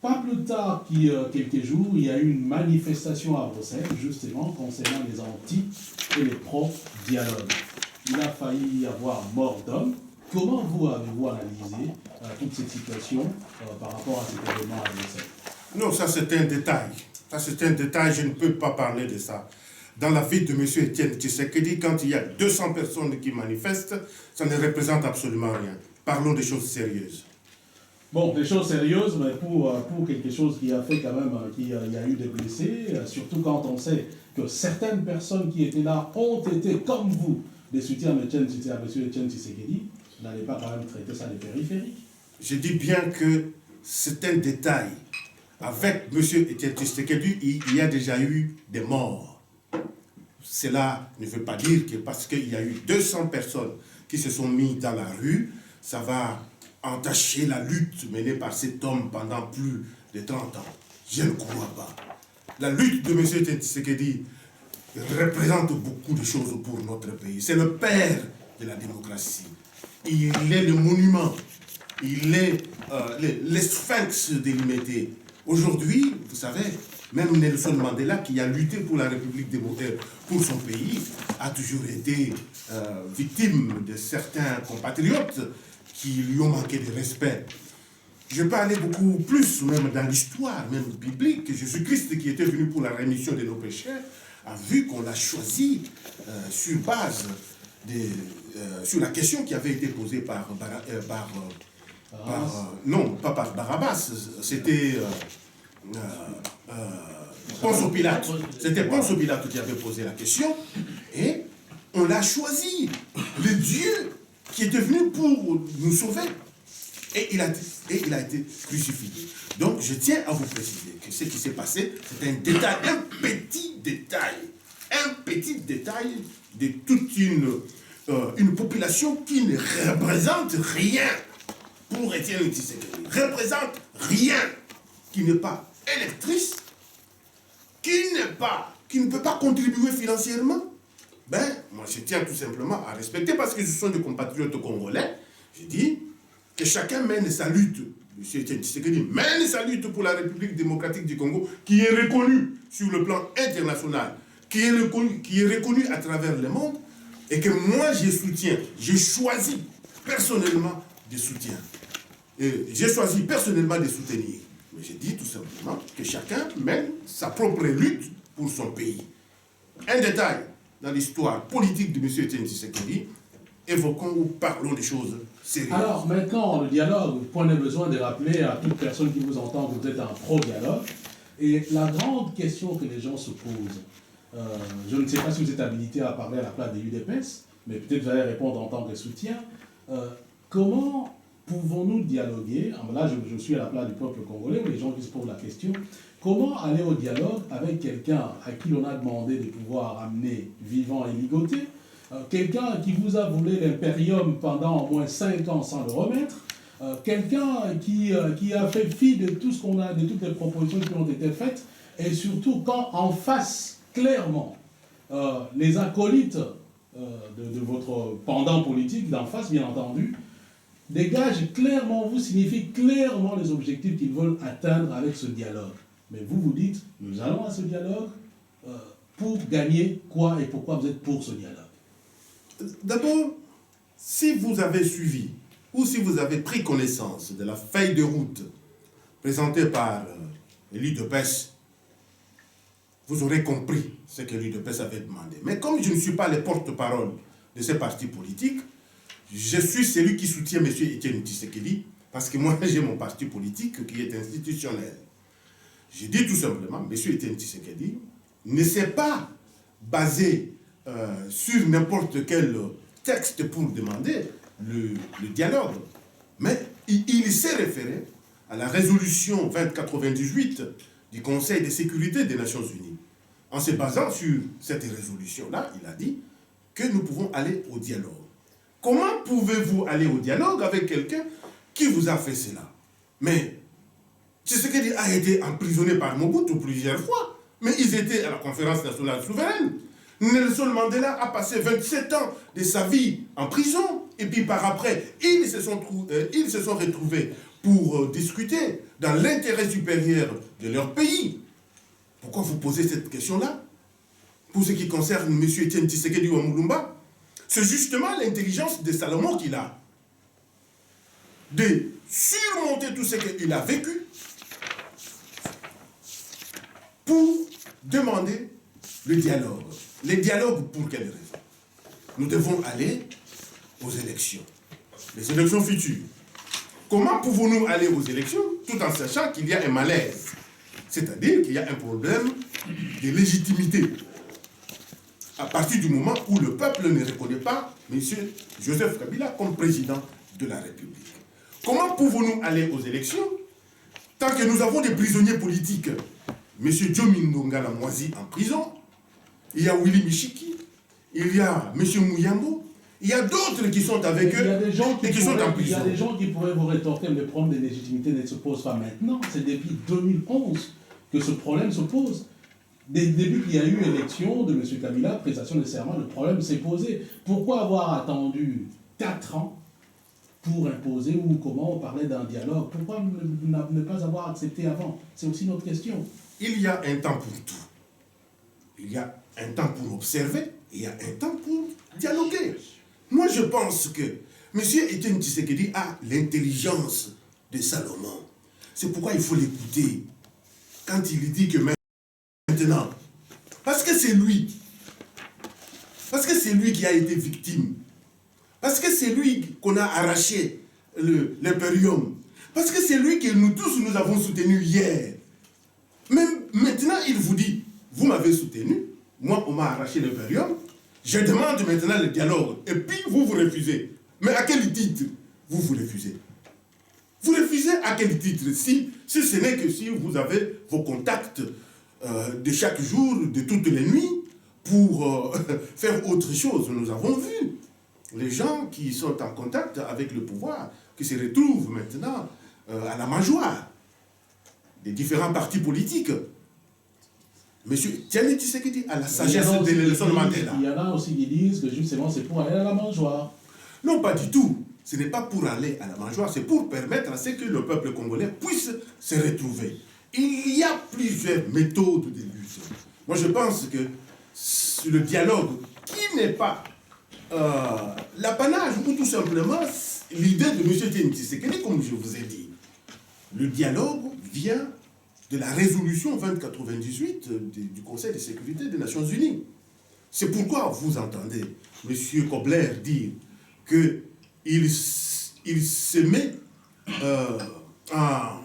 pas plus tard qu'il y a quelques jours, il y a eu une manifestation à Bruxelles, justement, concernant les anti- et les pro-dialogues. Il a failli y avoir mort d'homme. Comment vous avez-vous analysé toute cette situation par rapport à cet événement à Bruxelles? Non, ça c'est un détail. Ça c'est un détail, je ne peux pas parler de ça. Dans la vie de M. Etienne Tshisekedi, quand il y a 200 personnes qui manifestent, ça ne représente absolument rien. Parlons des choses sérieuses. Bon, des choses sérieuses, mais pour quelque chose qui a fait quand même qu'il y a eu des blessés, surtout quand on sait que certaines personnes qui étaient là ont été, comme vous, des soutiens à M. Etienne Tshisekedi, vous n'allez pas quand même traiter ça de périphérique. Je dis bien que c'est un détail. Avec M. Etienne Tshisekedi, il y a déjà eu des morts. Cela ne veut pas dire que parce qu'il y a eu 200 personnes qui se sont mises dans la rue, ça va entacher la lutte menée par cet homme pendant plus de 30 ans. Je ne crois pas. La lutte de M. Etienne Tshisekedi représente beaucoup de choses pour notre pays. C'est le père de la démocratie. Il est le monument. Il est le sphinx de l'humanité. Aujourd'hui, vous savez, même Nelson Mandela, qui a lutté pour la République démocratique, pour son pays, a toujours été victime de certains compatriotes qui lui ont manqué de respect. Je peux aller beaucoup plus, même dans l'histoire, même biblique. Jésus-Christ, qui était venu pour la rémission de nos péchés, a vu qu'on l'a choisi sur base sur la question qui avait été posée par non, pas par Barabbas, c'était Ponce Pilate. C'était Ponce Pilate qui avait posé la question, et on l'a choisi, le Dieu qui était venu pour nous sauver, et il a été crucifié. Donc je tiens à vous préciser que ce qui s'est passé, c'est un détail, un petit détail de toute une population qui ne représente rien pour Etienne Tshisekedi, représente rien, qui n'est pas électrice, qui ne peut pas contribuer financièrement. Ben, moi je tiens tout simplement à respecter, parce que ce sont des compatriotes congolais. Je dis que chacun mène sa lutte. M. Etienne Tshisekedi mène sa lutte pour la République démocratique du Congo, qui est reconnue sur le plan international, qui est reconnue à travers le monde, et que moi je soutiens, j'ai choisi personnellement de soutien. J'ai choisi personnellement de soutenir. Mais je dis tout simplement que chacun mène sa propre lutte pour son pays. Un détail dans l'histoire politique de M. Etienne Tshisekedi, évoquons ou parlons des choses sérieuses. Alors maintenant, le dialogue, vous prenez besoin de rappeler à toute personne qui vous entend que vous êtes un pro-dialogue. Et la grande question que les gens se posent, je ne sais pas si vous êtes habilité à parler à la place des UDPS, mais peut-être vous allez répondre en tant que soutien. Comment pouvons-nous dialoguer? Là, je suis à la place du peuple congolais, les gens qui se posent la question. Comment aller au dialogue avec quelqu'un à qui l'on a demandé de pouvoir amener vivant et ligoté, quelqu'un qui vous a volé l'impérium pendant au moins 5 ans sans le remettre, quelqu'un qui a fait fi de tout ce qu'on a, de toutes les propositions qui ont été faites, et surtout quand en face, clairement, les acolytes de votre pendant politique, d'en face bien entendu, dégagent clairement, vous signifient clairement les objectifs qu'ils veulent atteindre avec ce dialogue. Mais vous vous dites, nous allons à ce dialogue pour gagner quoi et pourquoi vous êtes pour ce dialogue? D'abord, si vous avez suivi ou si vous avez pris connaissance de la feuille de route présentée par l'UDPS, vous aurez compris ce que l'UDPS avait demandé. Mais comme je ne suis pas le porte-parole de ces partis politiques, je suis celui qui soutient M. Etienne Tshisekedi, parce que moi j'ai mon parti politique qui est institutionnel. Je dis tout simplement, M. Etienne Tshisekedi ne s'est pas basé sur n'importe quel texte pour demander le dialogue, mais il s'est référé à la résolution 2098 du Conseil de sécurité des Nations Unies. En se basant sur cette résolution-là, il a dit que nous pouvons aller au dialogue. Comment pouvez-vous aller au dialogue avec quelqu'un qui vous a fait cela? Mais Tshisekedi a été emprisonné par Mobutu plusieurs fois, mais ils étaient à la conférence nationale souveraine. Nelson Mandela a passé 27 ans de sa vie en prison, et puis par après, ils se sont retrouvés pour discuter dans l'intérêt supérieur de leur pays. Pourquoi vous posez cette question-là? Pour ce qui concerne M. Etienne Tshisekedi Wamulumba, c'est justement l'intelligence de Salomon qu'il a. De surmonter tout ce qu'il a vécu pour demander le dialogue. Le dialogue pour quelle raison? Nous devons aller aux élections. Les élections futures. Comment pouvons-nous aller aux élections tout en sachant qu'il y a un malaise? C'est-à-dire qu'il y a un problème de légitimité. À partir du moment où le peuple ne reconnaît pas M. Joseph Kabila comme président de la République. Comment pouvons-nous aller aux élections tant que nous avons des prisonniers politiques? M. Diomi Ndonga Moisi en prison, il y a Willy Michiki, il y a M. Mouyambo, il y a d'autres qui sont avec eux et qui sont en prison. Il y a des gens qui pourraient vous rétorquer, le problème de légitimité ne se pose pas maintenant, c'est depuis 2011 que ce problème se pose. Dès le début qu'il y a eu élection de M. Kabila, prestation de serment, le problème s'est posé. Pourquoi avoir attendu 4 ans pour imposer ou comment on parlait d'un dialogue? Pourquoi ne pas avoir accepté avant? C'est aussi notre question. Il y a un temps pour tout. Il y a un temps pour observer et il y a un temps pour dialoguer. Moi, je pense que M. Etienne Tshisekedi a l'intelligence de Salomon. C'est pourquoi il faut l'écouter quand il dit que maintenant, parce que c'est lui qui a été victime, parce que c'est lui qu'on a arraché l'impérium, parce que c'est lui que nous tous nous avons soutenu hier. Même maintenant, il vous dit, vous m'avez soutenu, moi on m'a arraché l'impérium, je demande maintenant le dialogue, et puis vous refusez. Mais à quel titre vous refusez? Vous refusez à quel titre? Si ce n'est que si vous avez vos contacts de chaque jour, de toutes les nuits, pour faire autre chose. Nous avons vu les gens qui sont en contact avec le pouvoir, qui se retrouvent maintenant à la mangeoire des différents partis politiques. Monsieur Etienne Tshisekedi a la sagesse de Nelson Mandela. Il y en a aussi qui disent que justement c'est pour aller à la mangeoire. Non, pas du tout. Ce n'est pas pour aller à la mangeoire, c'est pour permettre à ce que le peuple congolais puisse se retrouver. Il y a plusieurs méthodes de lutte. Moi, je pense que le dialogue, qui n'est pas l'apanage, ou tout simplement l'idée de M. Etienne Tshisekedi, comme je vous ai dit, le dialogue vient de la résolution 2098 du Conseil de sécurité des Nations Unies. C'est pourquoi vous entendez M. Kobler dire qu'il se met à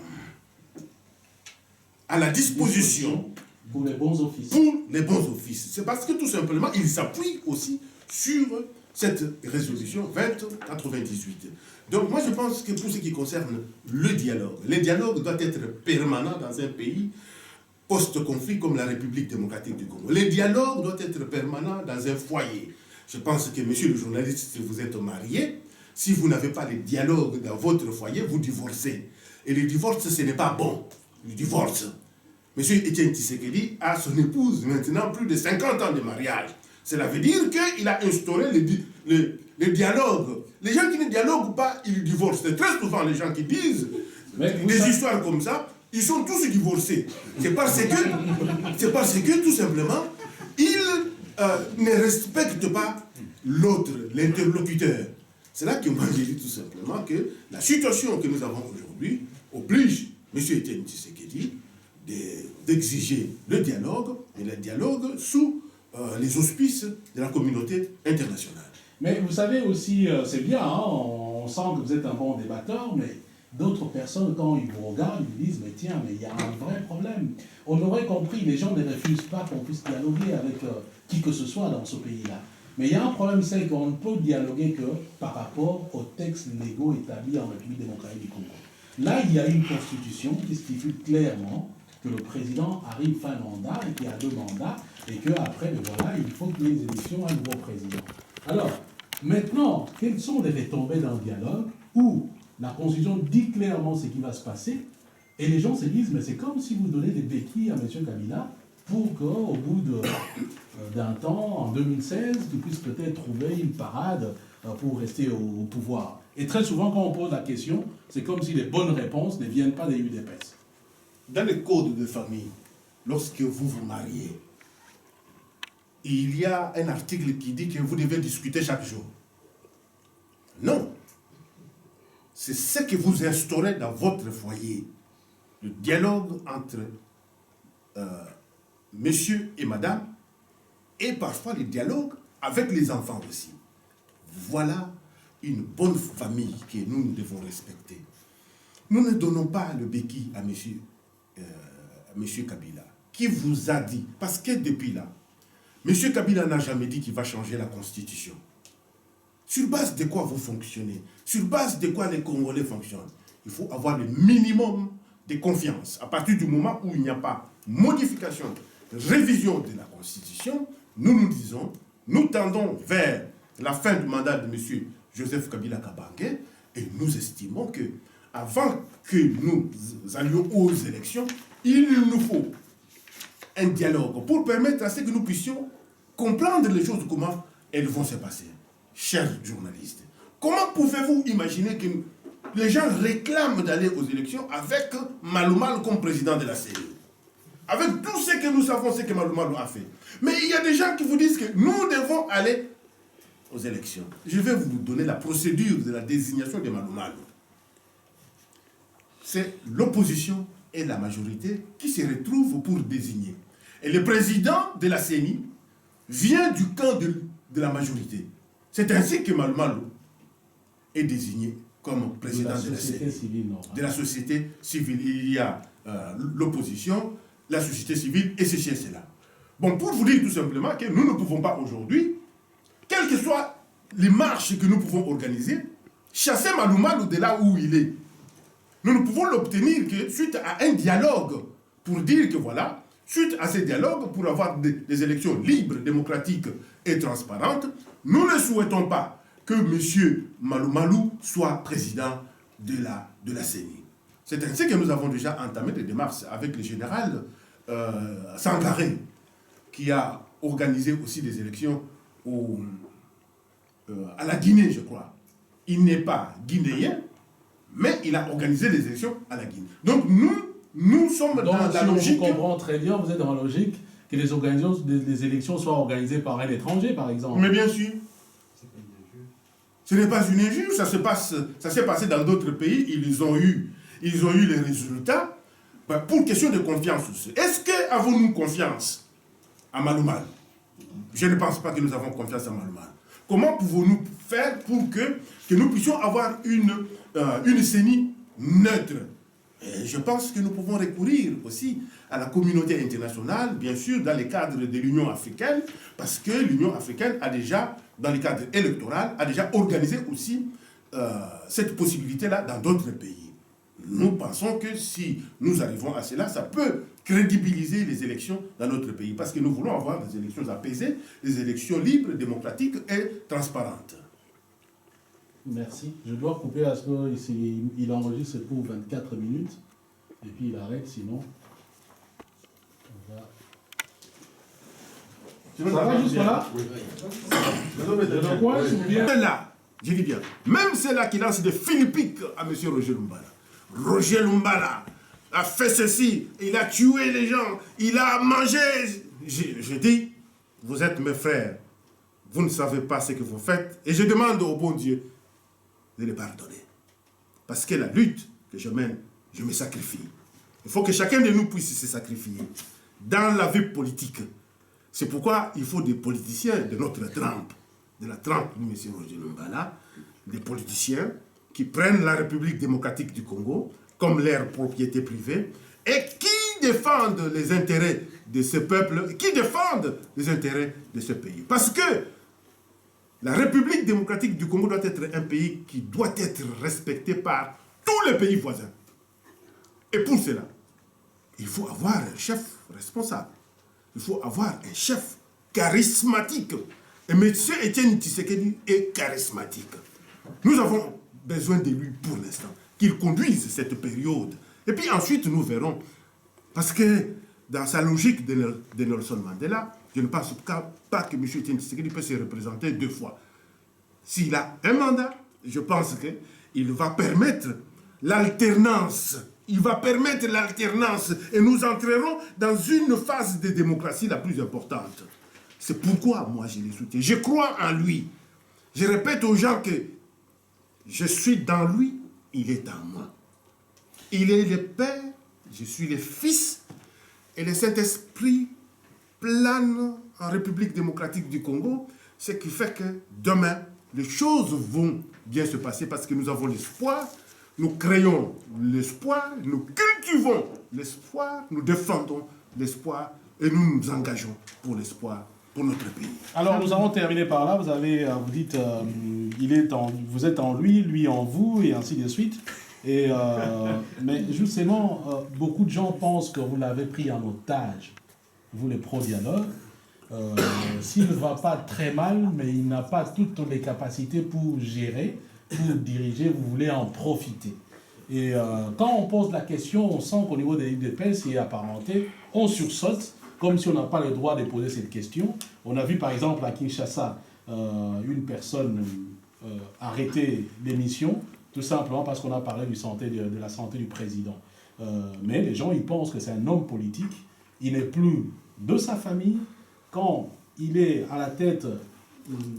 la disposition pour les bons offices. Pour les bons offices. C'est parce que tout simplement, il s'appuie aussi sur cette résolution 2098. Donc moi je pense que pour ce qui concerne le dialogue doit être permanent dans un pays post-conflit comme la République démocratique du Congo. Le dialogue doit être permanent dans un foyer. Je pense que, monsieur le journaliste, si vous êtes marié, si vous n'avez pas le dialogue dans votre foyer, vous divorcez. Et le divorce, ce n'est pas bon. Le divorce. Monsieur Etienne Tshisekedi a son épouse maintenant plus de 50 ans de mariage. Cela veut dire qu'il a instauré le dialogue. Les gens qui ne dialoguent pas, ils divorcent. C'est très souvent les gens qui disent des histoires comme ça, ils sont tous divorcés. C'est parce que tout simplement, ils ne respectent pas l'autre, l'interlocuteur. C'est là que moi j'ai dit tout simplement que la situation que nous avons aujourd'hui oblige M. Etienne Tshisekedi d'exiger le dialogue, et le dialogue sous les auspices de la communauté internationale. Mais vous savez aussi, c'est bien, hein, on sent que vous êtes un bon débatteur, mais d'autres personnes, quand ils vous regardent, ils disent, mais tiens, mais il y a un vrai problème. On aurait compris, les gens ne refusent pas qu'on puisse dialoguer avec qui que ce soit dans ce pays-là. Mais il y a un problème, c'est qu'on ne peut dialoguer que par rapport aux textes légaux établis en République démocratique du Congo. Là, il y a une constitution qui stipule clairement que le président arrive fin mandat et qu'il y a 2 mandats et qu'après, voilà, il faut qu'il y ait des élections à un nouveau président. Alors, maintenant, quelles sont les retombées d'un dialogue où la Constitution dit clairement ce qui va se passer et les gens se disent, mais c'est comme si vous donnez des béquilles à M. Kabila pour qu'au bout d'un temps, en 2016, qu'il puisse peut-être trouver une parade pour rester au pouvoir. Et très souvent, quand on pose la question, c'est comme si les bonnes réponses ne viennent pas des UDPS. Dans le code de famille, lorsque vous vous mariez, il y a un article qui dit que vous devez discuter chaque jour. Non. C'est ce que vous instaurez dans votre foyer. Le dialogue entre monsieur et madame, et parfois le dialogue avec les enfants aussi. Voilà une bonne famille que nous devons respecter. Nous ne donnons pas le béquille à monsieur Kabila. Qui vous a dit? Parce que depuis là, monsieur Kabila n'a jamais dit qu'il va changer la constitution. Sur base de quoi vous fonctionnez? Sur base de quoi les Congolais fonctionnent? Il faut avoir le minimum de confiance. À partir du moment où il n'y a pas modification, révision de la constitution, nous disons, nous tendons vers la fin du mandat de M. Joseph Kabila Kabange et nous estimons que avant que nous allions aux élections, il nous faut un dialogue pour permettre à ce que nous puissions comprendre les choses, comment elles vont se passer. Chers journalistes, comment pouvez-vous imaginer que les gens réclament d'aller aux élections avec Malou Malou comme président de la CENI? Avec tout ce que nous savons, ce que Malou Malou a fait. Mais il y a des gens qui vous disent que nous devons aller aux élections. Je vais vous donner la procédure de la désignation de Malou Malou. C'est l'opposition et la majorité qui se retrouvent pour désigner. Et le président de la CENI vient du camp de la majorité. C'est ainsi que Malou Malou est désigné comme président de la CENI. De la société civile. Il y a l'opposition, la société civile et ceci et cela. Bon, pour vous dire tout simplement que nous ne pouvons pas aujourd'hui, quelles que soient les marches que nous pouvons organiser, chasser Malou Malou de là où il est. Nous ne pouvons l'obtenir que suite à un dialogue pour dire que voilà, suite à ce dialogue, pour avoir des élections libres, démocratiques et transparentes, nous ne souhaitons pas que M. Malou Malou soit président de la CENI. C'est ainsi que nous avons déjà entamé des démarches avec le général Sangaré, qui a organisé aussi des élections à la Guinée, je crois. Il n'est pas guinéen, mais il a organisé des élections à la Guinée. Donc nous sommes dans la logique... Donc, je comprends très bien, vous êtes dans la logique que les élections soient organisées par un étranger, par exemple. Mais bien sûr. Ce n'est pas une injure, ça s'est passé dans d'autres pays, ils ont eu les résultats. Pour question de confiance aussi. Est-ce que avons-nous confiance à Malou Malou? Je ne pense pas que nous avons confiance à Malou Malou. Comment pouvons-nous faire pour que nous puissions avoir une CENI neutre? Et je pense que nous pouvons recourir aussi à la communauté internationale, bien sûr, dans le cadre de l'Union africaine, parce que l'Union africaine a déjà, dans le cadre électoral, a déjà organisé aussi cette possibilité-là dans d'autres pays. Nous pensons que si nous arrivons à cela, ça peut crédibiliser les élections dans notre pays, parce que nous voulons avoir des élections apaisées, des élections libres, démocratiques et transparentes. Merci. Je dois couper parce qu'il enregistre pour 24 minutes, et puis il arrête, sinon... Ça va jusque là? Oui. Là, je dis bien, même ceux-là qui lancent des philippiques à M. Roger Lumbala. Roger Lumbala a fait ceci, il a tué les gens, il a mangé. Je dis, vous êtes mes frères, vous ne savez pas ce que vous faites, et je demande au bon Dieu de les pardonner. Parce que la lutte que je mène, je me sacrifie. Il faut que chacun de nous puisse se sacrifier dans la vie politique. C'est pourquoi il faut des politiciens de notre trempe, de la trempe de M. Roger Lumbala, des politiciens qui prennent la République démocratique du Congo comme leur propriété privée et qui défendent les intérêts de ce peuple, qui défendent les intérêts de ce pays. Parce que la République démocratique du Congo doit être un pays qui doit être respecté par tous les pays voisins. Et pour cela, il faut avoir un chef responsable. Il faut avoir un chef charismatique. Et M. Étienne Tshisekedi est charismatique. Nous avons besoin de lui pour l'instant, qu'il conduise cette période. Et puis ensuite, nous verrons. Parce que dans sa logique de Nelson Mandela, je ne pense pas que M. Étienne Tshisekedi peut se représenter 2 fois. S'il a un mandat, je pense qu'il va permettre l'alternance. Il va permettre l'alternance et nous entrerons dans une phase de démocratie la plus importante. C'est pourquoi moi je le soutiens. Je crois en lui. Je répète aux gens que je suis dans lui, il est en moi. Il est le Père, je suis le Fils, et le Saint-Esprit plane en République démocratique du Congo, ce qui fait que demain, les choses vont bien se passer parce que nous avons l'espoir. Nous créons l'espoir, nous cultivons l'espoir, nous défendons l'espoir et nous nous engageons pour l'espoir, pour notre pays. Alors nous allons terminer par là. Vous dites, vous êtes en lui, lui en vous, et ainsi de suite. Mais justement, beaucoup de gens pensent que vous l'avez pris en otage, vous les pro-dialogue. S'il ne va pas très mal, mais il n'a pas toutes les capacités pour gérer, pour diriger, vous voulez en profiter. Et quand on pose la question, on sent qu'au niveau des UDPS et apparentés, on sursaute, comme si on n'a pas le droit de poser cette question. On a vu par exemple à Kinshasa, une personne arrêter l'émission, tout simplement parce qu'on a parlé de la santé du président. Mais les gens, ils pensent que c'est un homme politique, il n'est plus de sa famille. Quand il est à la tête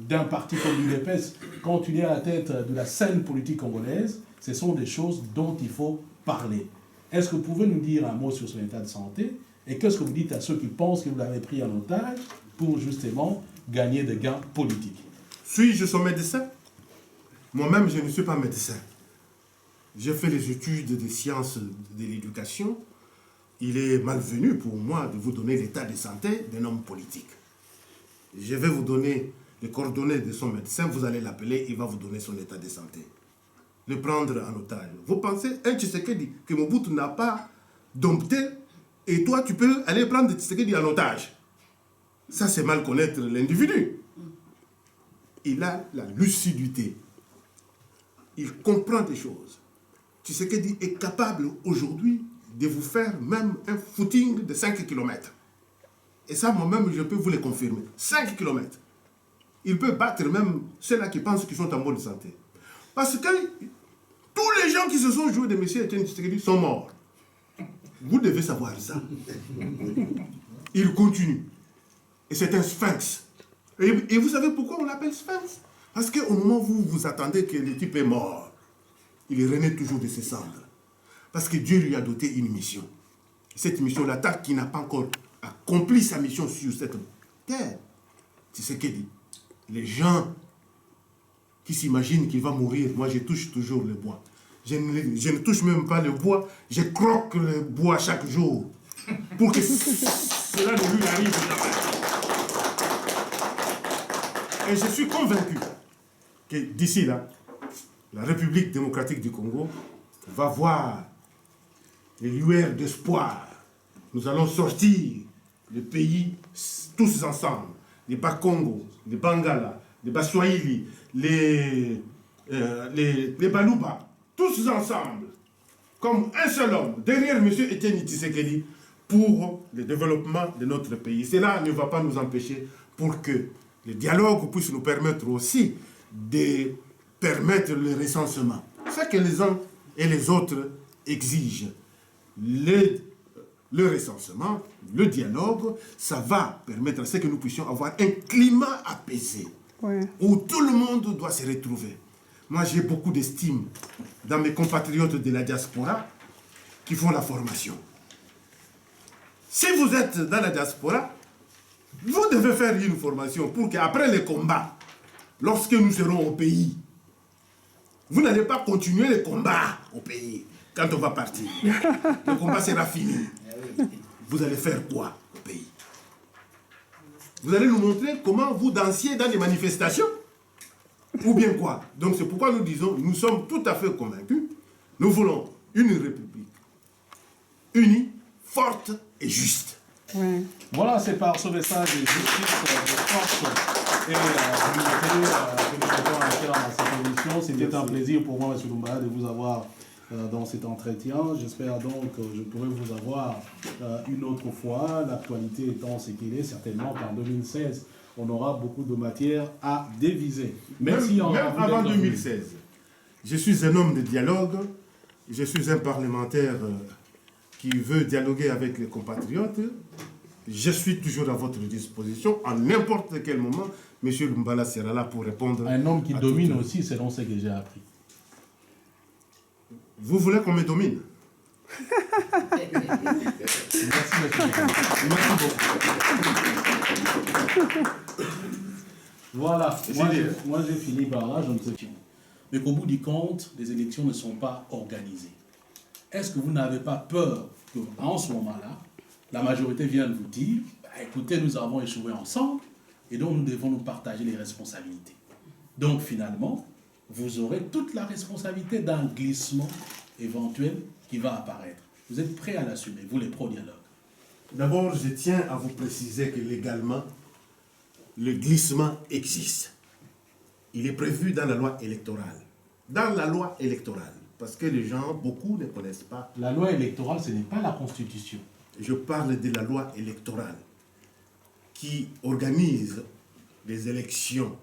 d'un parti comme l'UDPS, quand il est à la tête de la scène politique congolaise, ce sont des choses dont il faut parler. Est-ce que vous pouvez nous dire un mot sur son état de santé? Et qu'est-ce que vous dites à ceux qui pensent que vous l'avez pris en otage pour justement gagner des gains politiques? Suis-je son médecin? Moi-même, je ne suis pas médecin. J'ai fait les études des sciences de l'éducation. Il est malvenu pour moi de vous donner l'état de santé d'un homme politique. Je vais vous donner les coordonnées de son médecin, vous allez l'appeler, il va vous donner son état de santé. Le prendre en otage. Vous pensez, un Tshisekedi que Mobutu n'a pas dompté, et toi tu peux aller prendre Tshisekedi en otage. Ça c'est mal connaître l'individu. Il a la lucidité. Il comprend des choses. Tshisekedi est capable aujourd'hui de vous faire même un footing de 5 km. Et ça, moi-même, je peux vous le confirmer. 5 km. Il peut battre même ceux-là qui pensent qu'ils sont en bonne santé. Parce que tous les gens qui se sont joués de M. Étienne Tshisekedi sont morts. Vous devez savoir ça. Il continue. Et c'est un sphinx. Et vous savez pourquoi on l'appelle sphinx? Parce qu'au moment où vous vous attendez que le type est mort, il est rené toujours de ses cendres. Parce que Dieu lui a doté une mission. Cette mission, l'attaque qui n'a pas encore accompli sa mission sur cette terre. C'est ce qu'il dit. Les gens qui s'imaginent qu'il va mourir, moi je touche toujours le bois. Je ne touche même pas le bois, je croque le bois chaque jour. Pour que cela ne lui arrive jamais. Et je suis convaincu que d'ici là, la République démocratique du Congo va voir les lueurs d'espoir. Nous allons sortir le pays tous ensemble. Les Bakongo, les Bangala, les Baswahili, les Baluba, tous ensemble, comme un seul homme, derrière M. Étienne Tshisekedi, pour le développement de notre pays. Cela ne va pas nous empêcher pour que le dialogue puisse nous permettre aussi de permettre le recensement. Ce que les uns et les autres exigent. Le recensement, le dialogue, ça va permettre à ce que nous puissions avoir un climat apaisé. Ouais. où tout le monde doit se retrouver. Moi, j'ai beaucoup d'estime dans mes compatriotes de la diaspora qui font la formation. Si vous êtes dans la diaspora, vous devez faire une formation pour qu'après les combats, lorsque nous serons au pays, vous n'allez pas continuer les combats au pays quand on va partir. Le combat sera fini. Vous allez faire quoi au pays? Vous allez nous montrer comment vous dansiez dans les manifestations? Ou bien quoi? Donc c'est pourquoi nous disons, nous sommes tout à fait convaincus, nous voulons une république unie, forte et juste. Ouais. Voilà, c'est par ce message de justice, de force et d'unité que nous mettons à terme à cette émission. C'était un plaisir pour moi, M. Lumbala, de vous avoir dans cet entretien. J'espère donc que je pourrai vous avoir une autre fois. L'actualité étant ce qu'il est, certainement qu'en 2016, on aura beaucoup de matière à déviser. Merci. Même avant 2016, je suis un homme de dialogue, je suis un parlementaire qui veut dialoguer avec les compatriotes. Je suis toujours à votre disposition. À n'importe quel moment, M. Lumbala sera là pour répondre. Un homme qui domine aussi, selon ce que j'ai appris. Vous voulez qu'on me domine? Merci, monsieur. Merci beaucoup. Voilà, moi j'ai fini par là, je ne sais pas. Mais qu'au bout du compte, les élections ne sont pas organisées. Est-ce que vous n'avez pas peur qu'en ce moment-là, la majorité vienne vous dire, bah, écoutez, nous avons échoué ensemble et donc nous devons nous partager les responsabilités. Donc finalement, vous aurez toute la responsabilité d'un glissement éventuel qui va apparaître. Vous êtes prêts à l'assumer, vous les pro-dialogues? D'abord, je tiens à vous préciser que légalement, le glissement existe. Il est prévu dans la loi électorale. Dans la loi électorale. Parce que les gens, beaucoup ne connaissent pas. La loi électorale, ce n'est pas la Constitution. Je parle de la loi électorale qui organise les élections.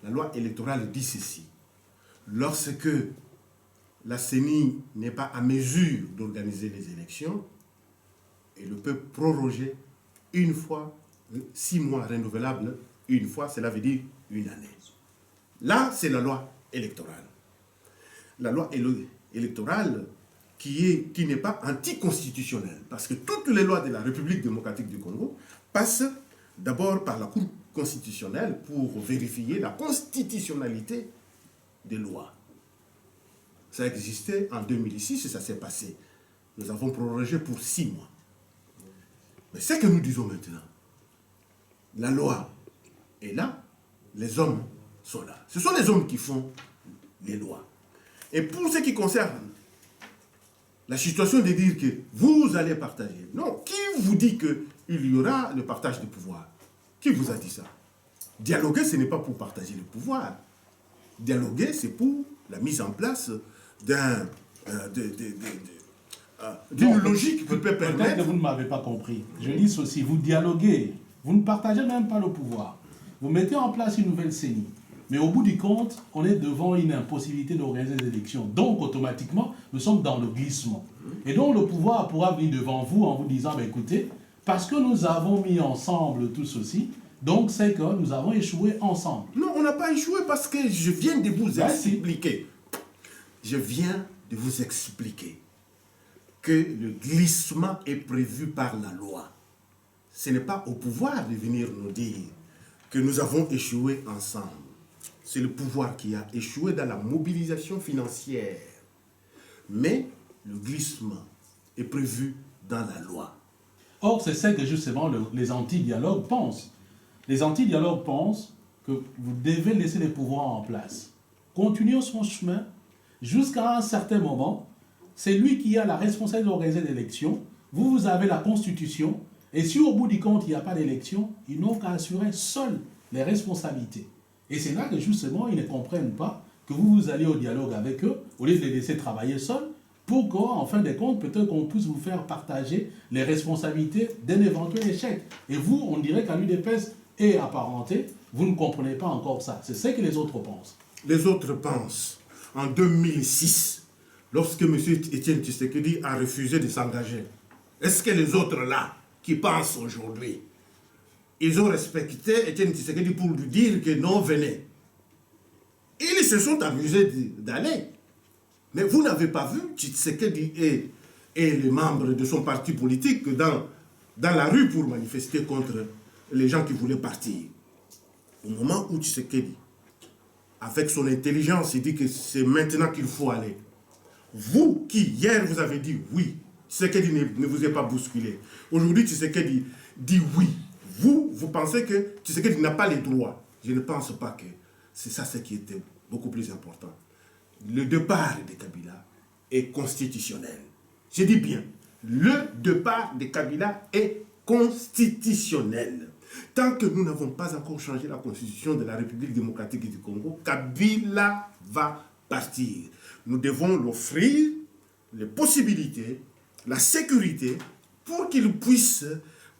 La loi électorale dit ceci. Lorsque la CENI n'est pas à mesure d'organiser les élections, elle peut proroger une fois, 6 mois renouvelables, une fois, cela veut dire une année. Là, c'est la loi électorale. La loi électorale qui n'est pas anticonstitutionnelle, parce que toutes les lois de la République démocratique du Congo passent d'abord par la Cour constitutionnelle pour vérifier la constitutionnalité des lois. Ça existait en 2006 et ça s'est passé. Nous avons prorogé pour 6 mois. Mais ce que nous disons maintenant, la loi est là, les hommes sont là. Ce sont les hommes qui font les lois. Et pour ce qui concerne la situation de dire que vous allez partager, non, qui vous dit qu'il y aura le partage du pouvoir? Qui vous a dit ça? Dialoguer, ce n'est pas pour partager le pouvoir. Dialoguer, c'est pour la mise en place d'une logique qui peut permettre... Peut-être que vous ne m'avez pas compris. Je dis ceci, vous dialoguez, vous ne partagez même pas le pouvoir. Vous mettez en place une nouvelle CENI. Mais au bout du compte, on est devant une impossibilité d'organiser des élections. Donc, automatiquement, nous sommes dans le glissement. Et donc, le pouvoir pourra venir devant vous en vous disant, bah, écoutez, parce que nous avons mis ensemble tout ceci, donc c'est que nous avons échoué ensemble. Non, on n'a pas échoué parce que je viens de vous expliquer. Je viens de vous expliquer que le glissement est prévu par la loi. Ce n'est pas au pouvoir de venir nous dire que nous avons échoué ensemble. C'est le pouvoir qui a échoué dans la mobilisation financière. Mais le glissement est prévu dans la loi. Or, c'est ce que justement les anti-dialogues pensent. Les anti-dialogues pensent que vous devez laisser les pouvoirs en place. Continuons son chemin jusqu'à un certain moment. C'est lui qui a la responsabilité d'organiser l'élection. Vous avez la Constitution. Et si au bout du compte, il n'y a pas d'élection, ils n'ont qu'à assurer seuls les responsabilités. Et c'est là que justement, ils ne comprennent pas que vous allez au dialogue avec eux, au lieu de les laisser travailler seuls, pour qu'en fin de compte, peut-être qu'on puisse vous faire partager les responsabilités d'un éventuel échec. Et vous, on dirait qu'à l'UDPS et apparenté, vous ne comprenez pas encore ça. C'est ce que les autres pensent. Les autres pensent. En 2006, lorsque M. Étienne Tshisekedi a refusé de s'engager, est-ce que les autres là, qui pensent aujourd'hui, ils ont respecté Etienne Tshisekedi pour lui dire que non, venez. Ils se sont amusés d'aller. Mais vous n'avez pas vu Tshisekedi et les membres de son parti politique dans la rue pour manifester contre les gens qui voulaient partir. Au moment où Tshisekedi, avec son intelligence, il dit que c'est maintenant qu'il faut aller. Vous qui, hier, vous avez dit oui, Tshisekedi ne vous est pas bousculé. Aujourd'hui, Tshisekedi dit oui. Vous pensez que Tshisekedi n'a pas les droits. Je ne pense pas que c'est ça ce qui était beaucoup plus important. Le départ de Kabila est constitutionnel. Je dis bien, le départ de Kabila est constitutionnel. Tant que nous n'avons pas encore changé la constitution de la République démocratique du Congo, Kabila va partir. Nous devons l'offrir les possibilités, la sécurité, pour qu'il puisse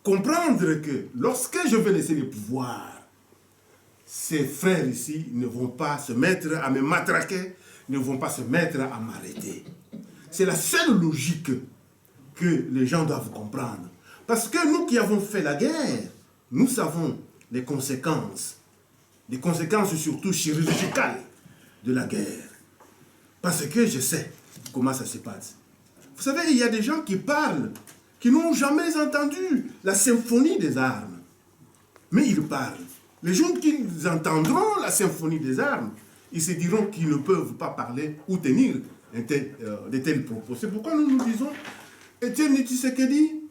comprendre que lorsque je vais laisser le pouvoir, ses frères ici ne vont pas se mettre à me matraquer, ne vont pas se mettre à m'arrêter. C'est la seule logique que les gens doivent comprendre. Parce que nous qui avons fait la guerre, nous savons les conséquences surtout chirurgicales de la guerre. Parce que je sais comment ça se passe. Vous savez, il y a des gens qui parlent, qui n'ont jamais entendu la symphonie des armes. Mais ils parlent. Les gens qui entendront la symphonie des armes, ils se diront qu'ils ne peuvent pas parler ou tenir de tels propos. C'est pourquoi nous nous disons, Etienne Tshisekedi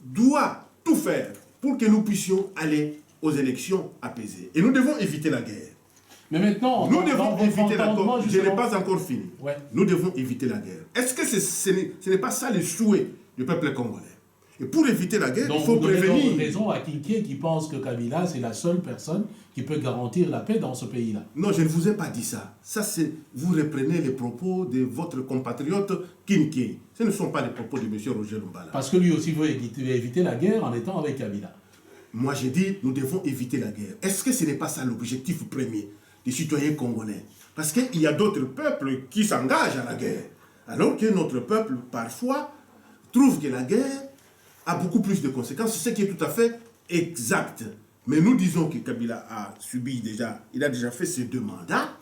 doit tout faire pour que nous puissions aller aux élections apaisées. Et nous devons éviter la guerre. Mais maintenant, nous devons éviter la guerre. Je n'ai pas encore fini. Ouais. Nous devons éviter la guerre. Est-ce que ce n'est pas ça le souhait du peuple congolais? Et pour éviter la guerre, donc, il faut prévenir. Donc, raison à Kinké qui pense que Kabila, c'est la seule personne qui peut garantir la paix dans ce pays-là. Non, je ne vous ai pas dit ça. Ça, c'est vous reprenez les propos de votre compatriote Kinké. Ce ne sont pas les propos de M. Roger Lumbala. Parce que lui aussi veut éviter la guerre en étant avec Kabila. Moi, j'ai dit, nous devons éviter la guerre. Est-ce que ce n'est pas ça l'objectif premier des citoyens congolais? Parce qu'il y a d'autres peuples qui s'engagent à la guerre. Alors que notre peuple, parfois, trouve que la guerre a beaucoup plus de conséquences, ce qui est tout à fait exact. Mais nous disons que Kabila a subi déjà, il a déjà fait ses 2 mandats.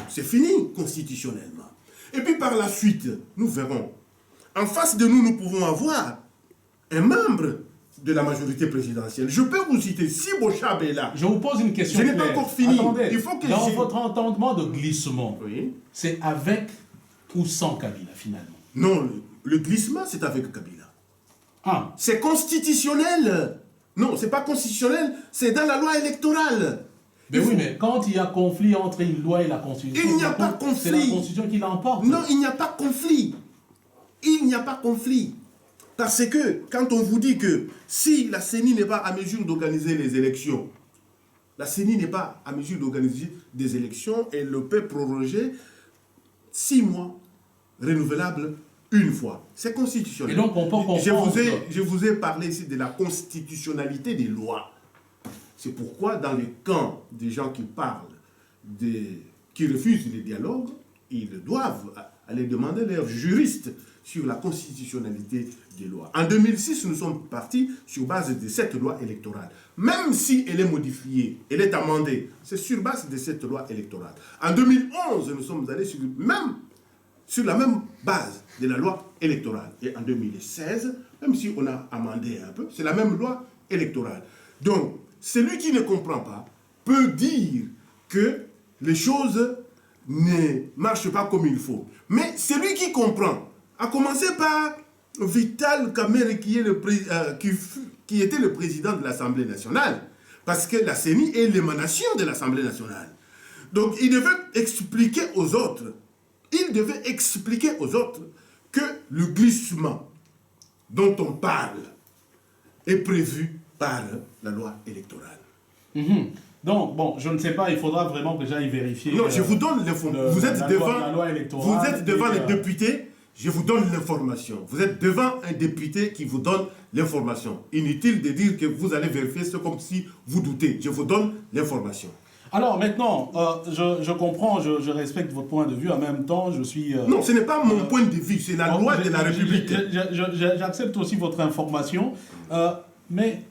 C'est fini constitutionnellement. Et puis par la suite, nous verrons. En face de nous, nous pouvons avoir un membre de la majorité présidentielle. Je peux vous citer, si Bochab est là. Je vous pose une question. Je n'ai pas encore fini. Attendez, il faut que dans votre entendement de glissement, oui, c'est avec ou sans Kabila finalement? Non, le glissement, c'est avec Kabila. Ah. C'est constitutionnel. Non, c'est pas constitutionnel, c'est dans la loi électorale. Mais oui, mais quand il y a conflit entre une loi et la Constitution, il n'y a pas conflit. C'est la Constitution qui l'emporte. Non, il n'y a pas conflit. Il n'y a pas conflit. Parce que quand on vous dit que si la CENI n'est pas à mesure d'organiser les élections, la CENI n'est pas à mesure d'organiser des élections, elle le peut proroger 6 mois renouvelables une fois. C'est constitutionnel. Et donc on peut comprendre. Je vous ai parlé ici de la constitutionnalité des lois. C'est pourquoi dans les camps des gens qui parlent, qui refusent le dialogue, ils doivent aller demander leurs juristes sur la constitutionnalité des lois. En 2006, nous sommes partis sur base de cette loi électorale. Même si elle est modifiée, elle est amendée, c'est sur base de cette loi électorale. En 2011, nous sommes allés sur la même base de la loi électorale. Et en 2016, même si on a amendé un peu, c'est la même loi électorale. Donc, celui qui ne comprend pas peut dire que les choses ne marchent pas comme il faut. Mais celui qui comprend, à commencer par Vital Kamerhe qui était le président de l'Assemblée nationale, parce que la CENI est l'émanation de l'Assemblée nationale. Donc, il devait expliquer aux autres que le glissement dont on parle est prévu par la loi électorale. Donc, bon, je ne sais pas, il faudra vraiment que j'aille vérifier. Non, je vous donne l'information. Vous êtes devant les députés, je vous donne l'information. Vous êtes devant un député qui vous donne l'information. Inutile de dire que vous allez vérifier, c'est comme si vous doutez. Je vous donne l'information. Alors maintenant, je comprends, je respecte votre point de vue, en même temps, je suis... Non, ce n'est pas mon point de vue, c'est la loi de la République. J'accepte aussi votre information, mais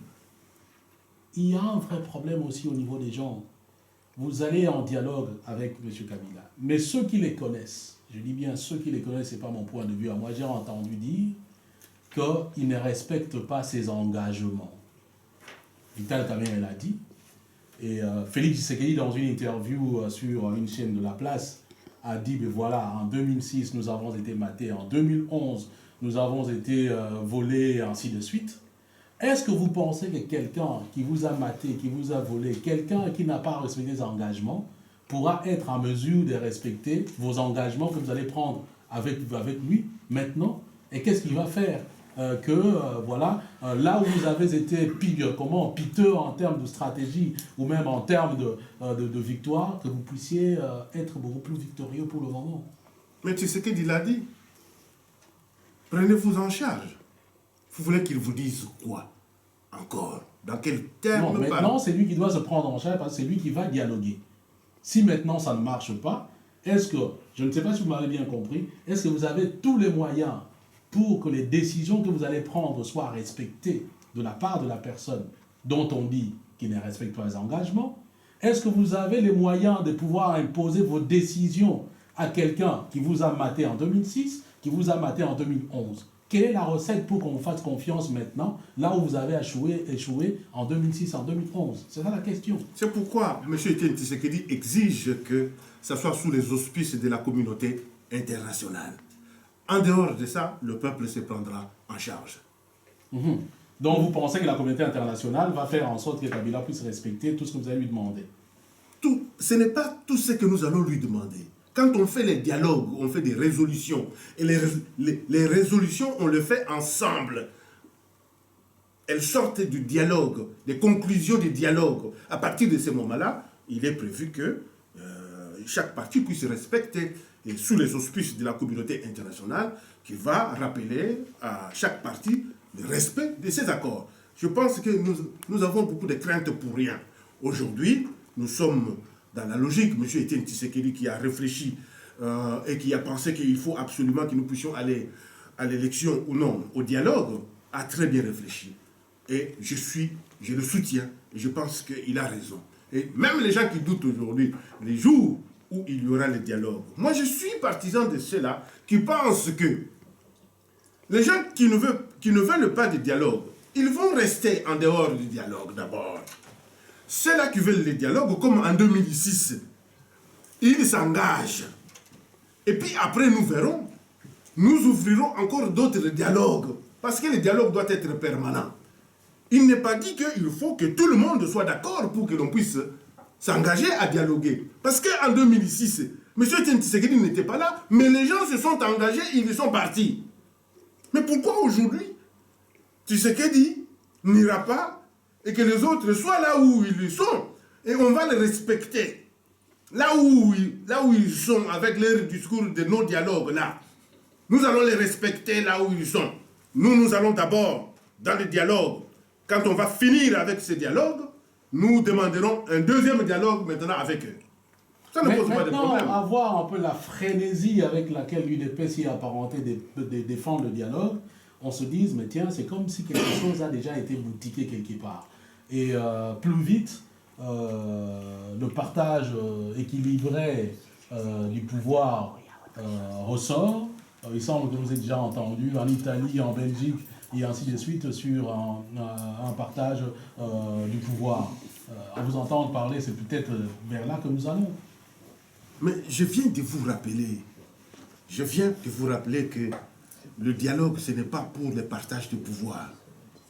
il y a un vrai problème aussi au niveau des gens. Vous allez en dialogue avec M. Kabila, mais ceux qui les connaissent, je dis bien ceux qui les connaissent, ce n'est pas mon point de vue. Moi, j'ai entendu dire qu'il ne respecte pas ses engagements. Vital Kamerhe l'a dit. Et Félix Tshisekedi, dans une interview sur une chaîne de La Place, a dit, ben voilà, en 2006, nous avons été matés, en 2011, nous avons été volés, et ainsi de suite. Est-ce que vous pensez que quelqu'un qui vous a maté, qui vous a volé, quelqu'un qui n'a pas respecté ses engagements, pourra être en mesure de respecter vos engagements que vous allez prendre avec lui maintenant? Et qu'est-ce qu'il va faire voilà, là où vous avez été piteux en termes de stratégie ou même en termes de victoire, que vous puissiez être beaucoup plus victorieux pour le moment. Mais tu sais qu'il a dit. Prenez-vous en charge. Vous voulez qu'il vous dise quoi? Encore? Dans quel terme? Non, maintenant, c'est lui qui doit se prendre en charge parce que c'est lui qui va dialoguer. Si maintenant ça ne marche pas, est-ce que, je ne sais pas si vous m'avez bien compris, est-ce que vous avez tous les moyens pour que les décisions que vous allez prendre soient respectées de la part de la personne dont on dit qu'il ne respecte pas les engagements? Est-ce que vous avez les moyens de pouvoir imposer vos décisions à quelqu'un qui vous a maté en 2006, qui vous a maté en 2011? Quelle est la recette pour qu'on vous fasse confiance maintenant, là où vous avez échoué en 2006, en 2011? C'est ça la question. C'est pourquoi M. Etienne Tshisekedi exige que ça soit sous les auspices de la communauté internationale. En dehors de ça, le peuple se prendra en charge. Donc vous pensez que la communauté internationale va faire en sorte que Kabila puisse respecter tout ce que vous allez lui demander? Ce n'est pas tout ce que nous allons lui demander. Quand on fait les dialogues, on fait des résolutions. Et les résolutions, on le fait ensemble. Elles sortent du dialogue, des conclusions du dialogue. À partir de ce moment-là, il est prévu que chaque partie puisse respecter, et sous les auspices de la communauté internationale, qui va rappeler à chaque partie le respect de ces accords. Je pense que nous avons beaucoup de craintes pour rien. Aujourd'hui, nous sommes dans la logique, M. Etienne Tshisekedi qui a réfléchi et qui a pensé qu'il faut absolument que nous puissions aller à l'élection ou non, au dialogue, a très bien réfléchi. Et je le soutiens, et je pense qu'il a raison. Et même les gens qui doutent aujourd'hui, les jours où il y aura le dialogue, moi je suis partisan de ceux-là qui pensent que les gens qui ne veulent pas de dialogue, ils vont rester en dehors du dialogue d'abord. Ceux-là qui veulent le dialogue, comme en 2006, ils s'engagent. Et puis après, nous verrons, nous ouvrirons encore d'autres dialogues. Parce que le dialogue doit être permanent. Il n'est pas dit qu'il faut que tout le monde soit d'accord pour que l'on puisse s'engager à dialoguer. Parce qu'en 2006, M. Etienne Tshisekedi n'était pas là, mais les gens se sont engagés, ils sont partis. Mais pourquoi aujourd'hui, Tshisekedi n'ira pas et que les autres soient là où ils sont et on va les respecter. Là où ils sont avec leur discours de nos dialogues là, nous allons les respecter là où ils sont. Nous allons d'abord dans le dialogue. Quand on va finir avec ce dialogue, nous demanderons un deuxième dialogue maintenant avec eux. Ça ne pose pas de problème. Maintenant, avoir un peu la frénésie avec laquelle l'UDP s'y est apparenté de défendre le dialogue, on se dise, mais tiens, c'est comme si quelque chose a déjà été boutiqué quelque part. Et plus vite, le partage équilibré du pouvoir ressort. Il semble que vous avez déjà entendu en Italie, en Belgique et ainsi de suite sur un partage du pouvoir. À vous entendre parler, c'est peut-être vers là que nous allons. Mais je viens de vous rappeler que le dialogue, ce n'est pas pour le partage de pouvoir.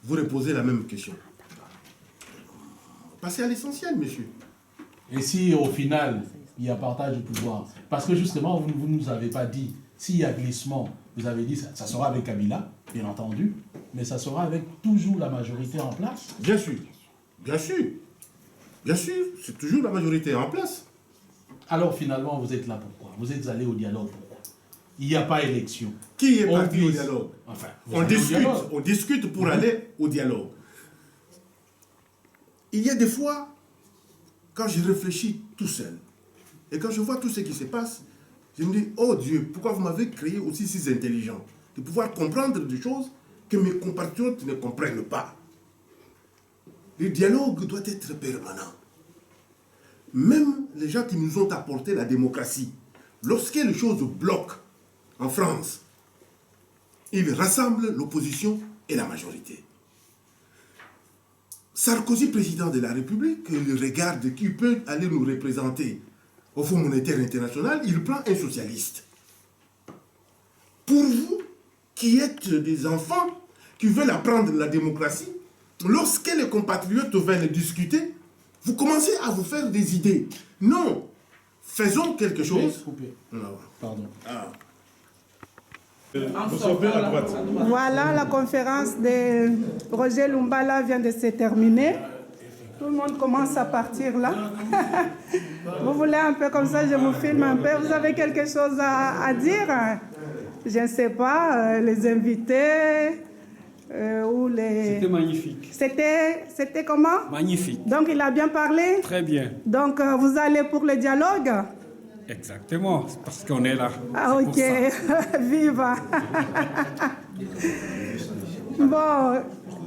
Vous reposez la même question. Passez à l'essentiel, monsieur. Et si au final, il y a partage de pouvoir? Parce que justement, vous ne nous avez pas dit, s'il y a glissement, vous avez dit ça sera avec Kabila, bien entendu, mais ça sera avec toujours la majorité en place. Bien sûr, bien sûr. Bien sûr, c'est toujours la majorité en place. Alors finalement, vous êtes là pourquoi? Vous êtes allé au dialogue pourquoi? Il n'y a pas élection. Qui est parti au dialogue? Enfin, on discute pour aller au dialogue. Il y a des fois, quand je réfléchis tout seul, et quand je vois tout ce qui se passe, je me dis, oh Dieu, pourquoi vous m'avez créé aussi si intelligent? De pouvoir comprendre des choses que mes compatriotes ne comprennent pas. le dialogue doit être permanent. Même les gens qui nous ont apporté la démocratie, lorsque les choses bloquent en France, ils rassemblent l'opposition et la majorité. Sarkozy, président de la République, il regarde qui peut aller nous représenter au Fonds monétaire international, il prend un socialiste. Pour vous, qui êtes des enfants, qui veulent apprendre la démocratie, lorsque les compatriotes viennent discuter, vous commencez à vous faire des idées. Non, faisons quelque chose. Pardon. Voilà, la conférence de Roger Lumbala vient de se terminer. Tout le monde commence à partir là. Vous voulez un peu comme ça, je vous filme un peu. Vous avez quelque chose à dire? Je ne sais pas, les invités ou les... C'était magnifique. C'était comment? Magnifique. Donc il a bien parlé? Très bien. Donc vous allez pour le dialogue? Exactement, c'est parce qu'on est là. Ah ok, viva. Bon,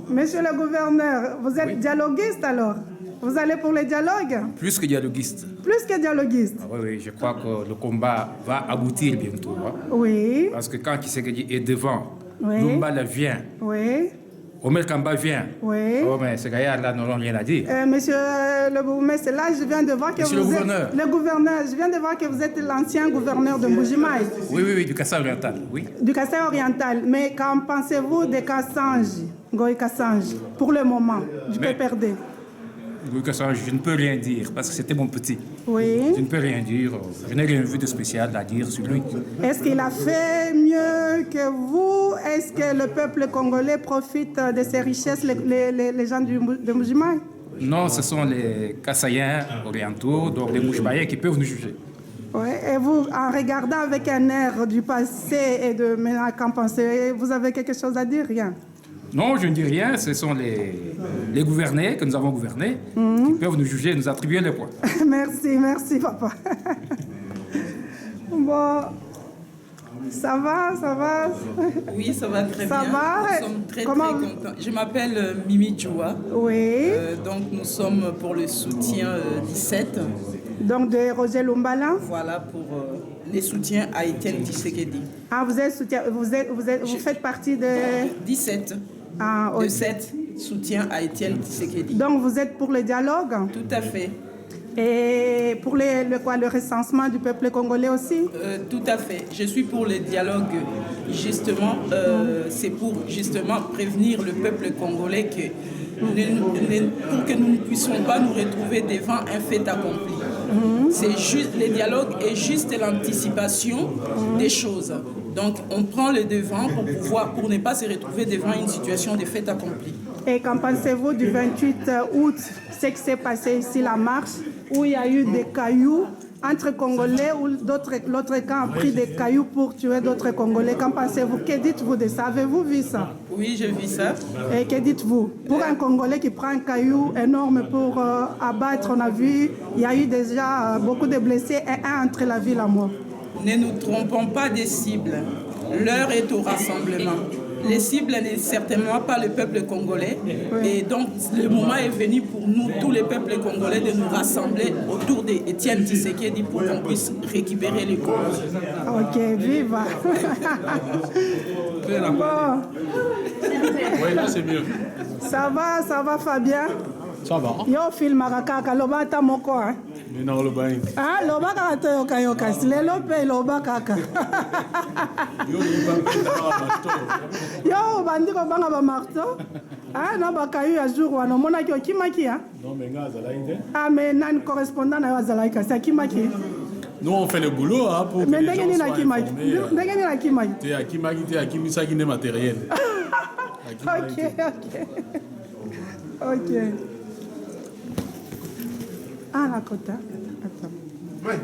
monsieur le gouverneur, vous êtes dialoguiste alors? Vous allez pour le dialogue? Plus que dialoguiste. Plus que dialoguiste? Ah oui, je crois que le combat va aboutir bientôt. Hein? Oui. Parce que quand Tshisekedi est devant, Oui. Lumbala vient, Oui. Omer Kamba vient. Oui. Oh, mais ces gars-là n'auront rien à dire. Monsieur le bourgmestre, là, je viens de voir que Monsieur vous le êtes... gouverneur. Le gouverneur. Je viens de voir que vous êtes l'ancien gouverneur de Mbuji-Mayi. Oui, du Kassai oriental, oui. Du Kassai oriental. Mais qu'en pensez-vous de Kassange, Ngoï Kassange, pour le moment, du PPRD? Oui, Kassai, je ne peux rien dire parce que c'était mon petit. Oui. Je ne peux rien dire. Je n'ai rien vu de spécial à dire sur lui. Est-ce qu'il a fait mieux que vous? Est-ce que le peuple congolais profite de ses richesses, les gens de Mbuji-Mayi? Non, ce sont les Kassaïens orientaux, donc les Mouchmaïens qui peuvent nous juger. Oui. Et vous, en regardant avec un air du passé et de maintenant, qu'en pensez, vous avez quelque chose à dire? Rien. Non, je ne dis rien, ce sont les gouvernés que nous avons gouvernés qui peuvent nous juger et nous attribuer les points. Merci, papa. Bon, ça va? Oui, ça va très Ça bien. va? Nous sommes très Comment- contents. Je m'appelle Mimi Djoua. Oui. Donc nous sommes pour le soutien 17. Donc de Roger Lumbala. Voilà pour les soutiens à Étienne Tshisekedi. Ah, vous faites partie de... 17 Ah, de ok. 7 soutiens à Étienne Tshisekedi. Donc vous êtes pour le dialogue Tout à fait. et pour le recensement du peuple congolais aussi? Tout à fait. Je suis pour le dialogue, justement. C'est pour justement prévenir le peuple congolais que pour que nous ne puissions pas nous retrouver devant un fait accompli. C'est juste, le dialogue est juste l'anticipation des choses. Donc on prend le devant pour ne pas se retrouver devant une situation de fait accompli. Et qu'en pensez-vous du 28 août, ce qui s'est passé ici, la marche, où il y a eu des cailloux entre Congolais, où l'autre camp a pris des cailloux pour tuer d'autres Congolais? Qu'en pensez-vous? Que dites-vous de ça? Avez-vous vu ça? Oui, je vis ça. Et que dites-vous? Pour un Congolais qui prend un caillou énorme pour abattre, on a vu, il y a eu déjà beaucoup de blessés et un entre la vie et la mort. Ne nous trompons pas des cibles. L'heure est au rassemblement. Les cibles n'est certainement pas le peuple congolais. Et donc, le moment est venu pour nous, tous les peuples congolais, de nous rassembler autour d'Étienne Tshisekedi pour qu'on puisse récupérer les causes. Ok, viva. Bon, Oui, là c'est mieux. ça va Fabien? Ça va. Yo filmaka kaka loba ata moko hein? Mais non, le bain. Ah, loba kaka to yoka si lelo pe loba kaka. Yo bandi ko banga ba marteau. Ah na ba kayu ya jour wana monaki okimaki hein? Non, mais gars, ça l'a été. Ah mais nan correspondant na yo azalaki kasi akimaki. Nous, on fait le boulot hein, pour que Mais les ndenge gens nini soient akimaki? informés. Ndenge nini akimaki? T'es à Kimagi, t'es à Kimisagi, des matériels. Ok. Ah la quota. Attends. Mike.